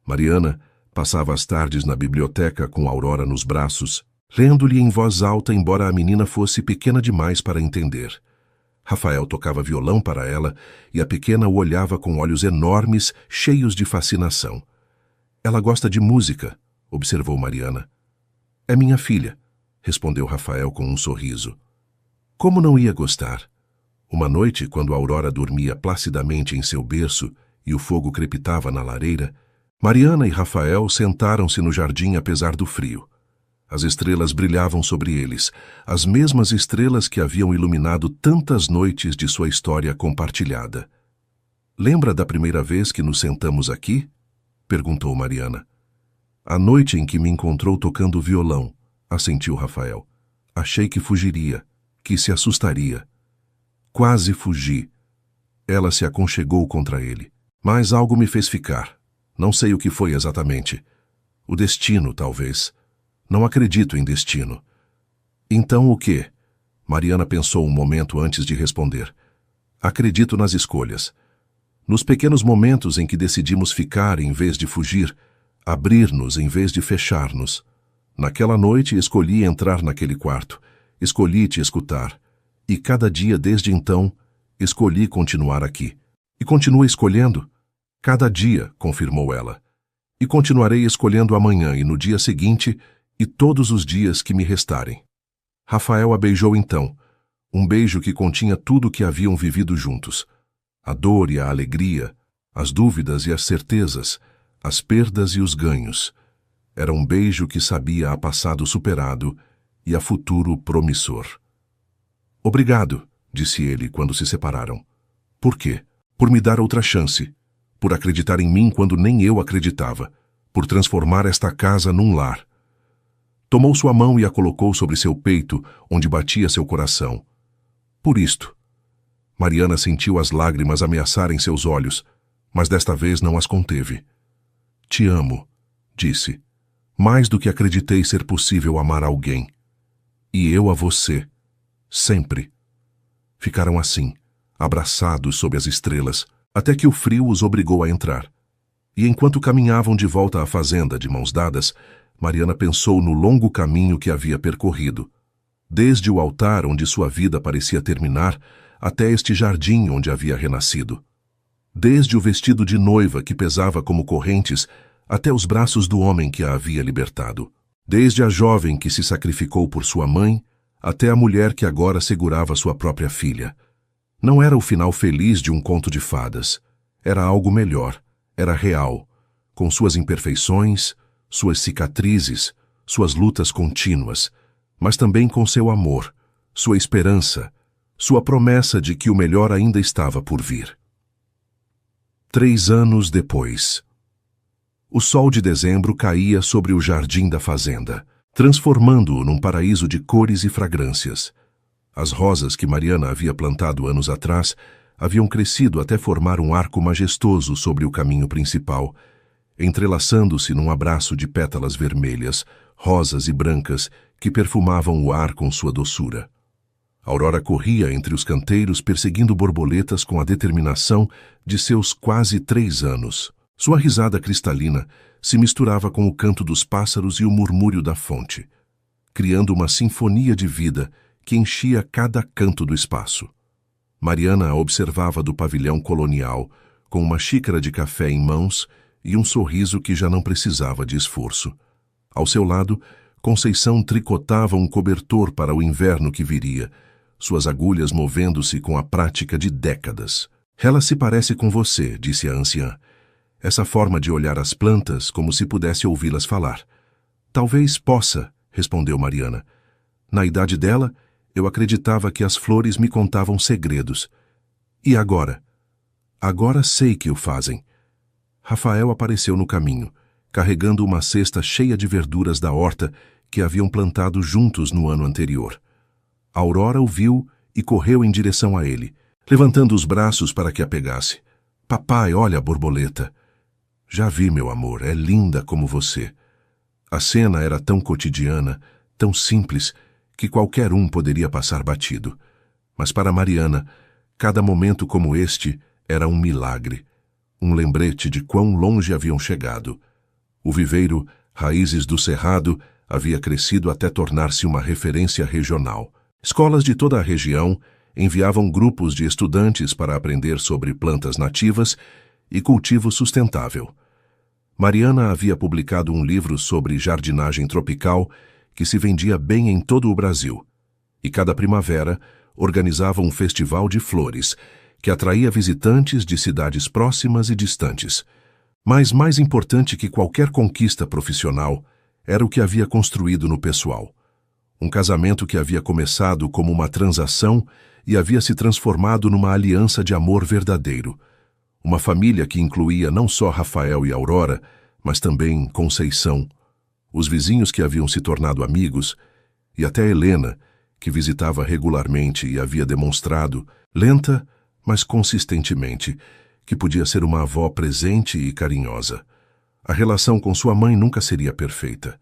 Mariana passava as tardes na biblioteca com Aurora nos braços, lendo-lhe em voz alta, embora a menina fosse pequena demais para entender. Rafael tocava violão para ela e a pequena o olhava com olhos enormes, cheios de fascinação. "Ela gosta de música", observou Mariana. "É minha filha", respondeu Rafael com um sorriso. Como não ia gostar? Uma noite, quando Aurora dormia placidamente em seu berço e o fogo crepitava na lareira, Mariana e Rafael sentaram-se no jardim apesar do frio. As estrelas brilhavam sobre eles, as mesmas estrelas que haviam iluminado tantas noites de sua história compartilhada. "Lembra da primeira vez que nos sentamos aqui?" perguntou Mariana. "A noite em que me encontrou tocando violão", assentiu Rafael. "Achei que fugiria, que se assustaria." "Quase fugi." Ela se aconchegou contra ele. "Mas algo me fez ficar. Não sei o que foi exatamente. O destino, talvez. Não acredito em destino." "Então o quê?" Mariana pensou um momento antes de responder. Acredito nas escolhas. Nos pequenos momentos em que decidimos ficar em vez de fugir, abrir-nos em vez de fechar-nos. Naquela noite escolhi entrar naquele quarto, escolhi te escutar. E cada dia desde então, escolhi continuar aqui. E continua escolhendo? Cada dia, confirmou ela. E continuarei escolhendo amanhã e no dia seguinte e todos os dias que me restarem. Rafael a beijou então, um beijo que continha tudo o que haviam vivido juntos. A dor e a alegria, as dúvidas e as certezas, as perdas e os ganhos. Era um beijo que sabia a passado superado e a futuro promissor. Obrigado, disse ele quando se separaram. Por quê? Por me dar outra chance. Por acreditar em mim quando nem eu acreditava. Por transformar esta casa num lar. Tomou sua mão e a colocou sobre seu peito, onde batia seu coração. Por isto. Mariana sentiu as lágrimas ameaçarem seus olhos, mas desta vez não as conteve. Te amo, disse. Mais do que acreditei ser possível amar alguém. E eu a você. Sempre. Ficaram assim, abraçados sob as estrelas, até que o frio os obrigou a entrar. E enquanto caminhavam de volta à fazenda de mãos dadas, Mariana pensou no longo caminho que havia percorrido, desde o altar onde sua vida parecia terminar até este jardim onde havia renascido. Desde o vestido de noiva que pesava como correntes até os braços do homem que a havia libertado. Desde a jovem que se sacrificou por sua mãe até a mulher que agora segurava sua própria filha. Não era o final feliz de um conto de fadas. Era algo melhor, era real, com suas imperfeições, suas cicatrizes, suas lutas contínuas, mas também com seu amor, sua esperança, sua promessa de que o melhor ainda estava por vir. 3 anos depois. O sol de dezembro caía sobre o jardim da fazenda, transformando-o num paraíso de cores e fragrâncias. As rosas que Mariana havia plantado anos atrás haviam crescido até formar um arco majestoso sobre o caminho principal, entrelaçando-se num abraço de pétalas vermelhas, rosas e brancas que perfumavam o ar com sua doçura. Aurora corria entre os canteiros perseguindo borboletas com a determinação de seus quase 3 anos. Sua risada cristalina se misturava com o canto dos pássaros e o murmúrio da fonte, criando uma sinfonia de vida que enchia cada canto do espaço. Mariana a observava do pavilhão colonial, com uma xícara de café em mãos e um sorriso que já não precisava de esforço. Ao seu lado, Conceição tricotava um cobertor para o inverno que viria, suas agulhas movendo-se com a prática de décadas. Ela se parece com você, disse a anciã. Essa forma de olhar as plantas como se pudesse ouvi-las falar. Talvez possa, respondeu Mariana. Na idade dela, eu acreditava que as flores me contavam segredos. E agora? Agora sei que o fazem. Rafael apareceu no caminho, carregando uma cesta cheia de verduras da horta que haviam plantado juntos no ano anterior. Aurora o viu e correu em direção a ele, levantando os braços para que a pegasse. Papai, olha a borboleta. Já vi, meu amor, é linda como você. A cena era tão cotidiana, tão simples, que qualquer um poderia passar batido. Mas para Mariana, cada momento como este era um milagre, um lembrete de quão longe haviam chegado. O viveiro, Raízes do Cerrado, havia crescido até tornar-se uma referência regional. Escolas de toda a região enviavam grupos de estudantes para aprender sobre plantas nativas e cultivo sustentável. Mariana havia publicado um livro sobre jardinagem tropical que se vendia bem em todo o Brasil, e cada primavera organizava um festival de flores que atraía visitantes de cidades próximas e distantes. Mas mais importante que qualquer conquista profissional era o que havia construído no pessoal. Um casamento que havia começado como uma transação e havia se transformado numa aliança de amor verdadeiro. Uma família que incluía não só Rafael e Aurora, mas também Conceição, os vizinhos que haviam se tornado amigos, e até Helena, que visitava regularmente e havia demonstrado, lenta, mas consistentemente, que podia ser uma avó presente e carinhosa. A relação com sua mãe nunca seria perfeita.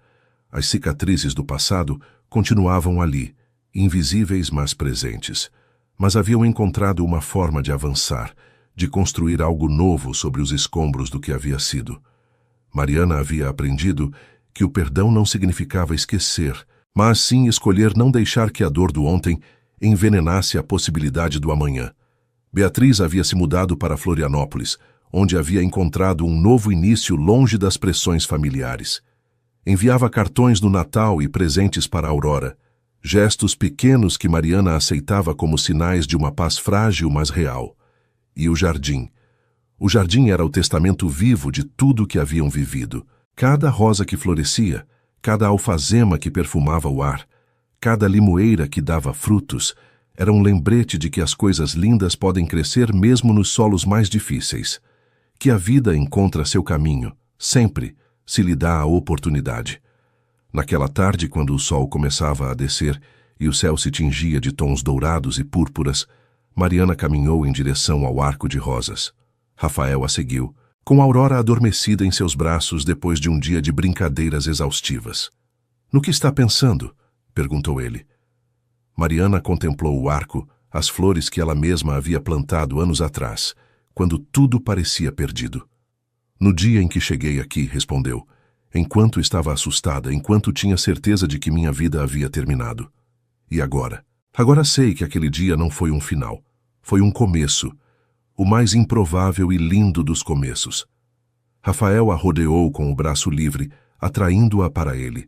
As cicatrizes do passado continuavam ali, invisíveis mas presentes, mas haviam encontrado uma forma de avançar, de construir algo novo sobre os escombros do que havia sido. Mariana havia aprendido que o perdão não significava esquecer, mas sim escolher não deixar que a dor do ontem envenenasse a possibilidade do amanhã. Beatriz havia se mudado para Florianópolis, onde havia encontrado um novo início longe das pressões familiares. Enviava cartões no Natal e presentes para Aurora, gestos pequenos que Mariana aceitava como sinais de uma paz frágil, mas real. E o jardim. O jardim era o testamento vivo de tudo o que haviam vivido. Cada rosa que florescia, cada alfazema que perfumava o ar, cada limoeira que dava frutos, era um lembrete de que as coisas lindas podem crescer mesmo nos solos mais difíceis, que a vida encontra seu caminho, sempre, se lhe dá a oportunidade. Naquela tarde, quando o sol começava a descer e o céu se tingia de tons dourados e púrpuras, Mariana caminhou em direção ao arco de rosas. Rafael a seguiu, com Aurora adormecida em seus braços depois de um dia de brincadeiras exaustivas. "No que está pensando?" perguntou ele. Mariana contemplou o arco, as flores que ela mesma havia plantado anos atrás, quando tudo parecia perdido. "No dia em que cheguei aqui", respondeu, enquanto estava assustada, enquanto tinha certeza de que minha vida havia terminado. "E agora? Agora sei que aquele dia não foi um final. Foi um começo, o mais improvável e lindo dos começos." Rafael a rodeou com o braço livre, atraindo-a para ele.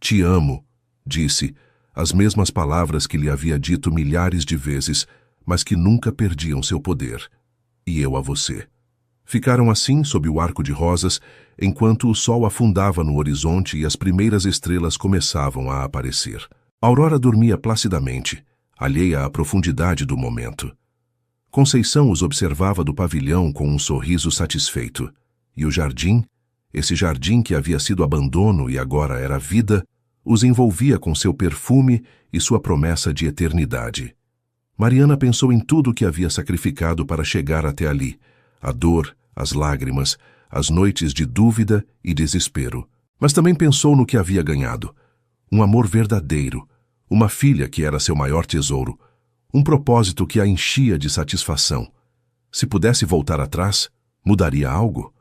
"Te amo", disse, as mesmas palavras que lhe havia dito milhares de vezes, mas que nunca perdiam seu poder. "E eu a você." Ficaram assim sob o arco de rosas, enquanto o sol afundava no horizonte e as primeiras estrelas começavam a aparecer. Aurora dormia placidamente, alheia à profundidade do momento. Conceição os observava do pavilhão com um sorriso satisfeito. E o jardim, esse jardim que havia sido abandono e agora era vida, os envolvia com seu perfume e sua promessa de eternidade. Mariana pensou em tudo o que havia sacrificado para chegar até ali, a dor, as lágrimas, as noites de dúvida e desespero. Mas também pensou no que havia ganhado. Um amor verdadeiro, uma filha que era seu maior tesouro, um propósito que a enchia de satisfação. Se pudesse voltar atrás, mudaria algo?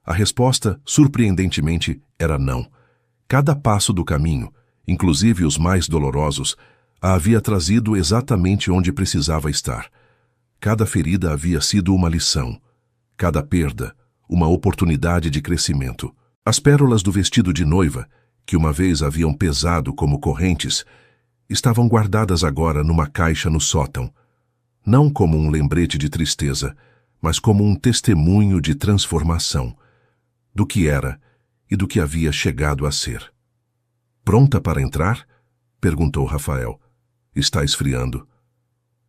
A resposta, surpreendentemente, era não. Cada passo do caminho, inclusive os mais dolorosos, a havia trazido exatamente onde precisava estar. Cada ferida havia sido uma lição. Cada perda, uma oportunidade de crescimento. As pérolas do vestido de noiva, que uma vez haviam pesado como correntes, estavam guardadas agora numa caixa no sótão, não como um lembrete de tristeza, mas como um testemunho de transformação, do que era e do que havia chegado a ser. "Pronta para entrar?" perguntou Rafael. "Está esfriando."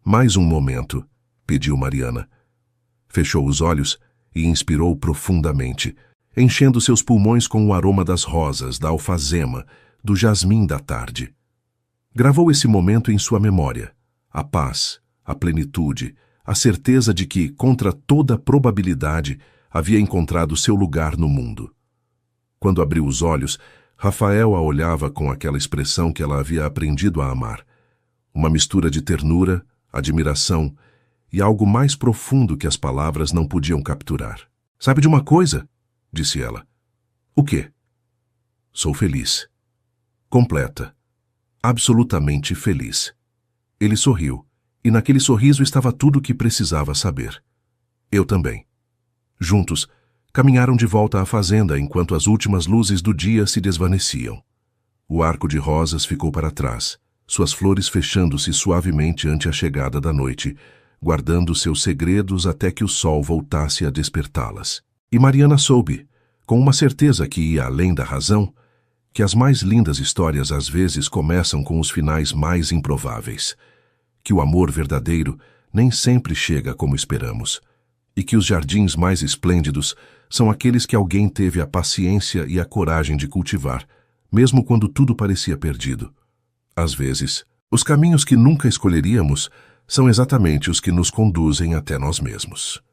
"Mais um momento", pediu Mariana. Fechou os olhos e inspirou profundamente, enchendo seus pulmões com o aroma das rosas, da alfazema, do jasmim da tarde. Gravou esse momento em sua memória, a paz, a plenitude, a certeza de que, contra toda probabilidade, havia encontrado seu lugar no mundo. Quando abriu os olhos, Rafael a olhava com aquela expressão que ela havia aprendido a amar. Uma mistura de ternura, admiração e algo mais profundo que as palavras não podiam capturar. "Sabe de uma coisa?" disse ela. "O quê?" "Sou feliz." Completa. Absolutamente feliz. Ele sorriu, e naquele sorriso estava tudo o que precisava saber. "Eu também." Juntos, caminharam de volta à fazenda enquanto as últimas luzes do dia se desvaneciam. O arco de rosas ficou para trás, suas flores fechando-se suavemente ante a chegada da noite, guardando seus segredos até que o sol voltasse a despertá-las. E Mariana soube, com uma certeza que ia além da razão, que as mais lindas histórias às vezes começam com os finais mais improváveis, que o amor verdadeiro nem sempre chega como esperamos, e que os jardins mais esplêndidos são aqueles que alguém teve a paciência e a coragem de cultivar, mesmo quando tudo parecia perdido. Às vezes, os caminhos que nunca escolheríamos são exatamente os que nos conduzem até nós mesmos.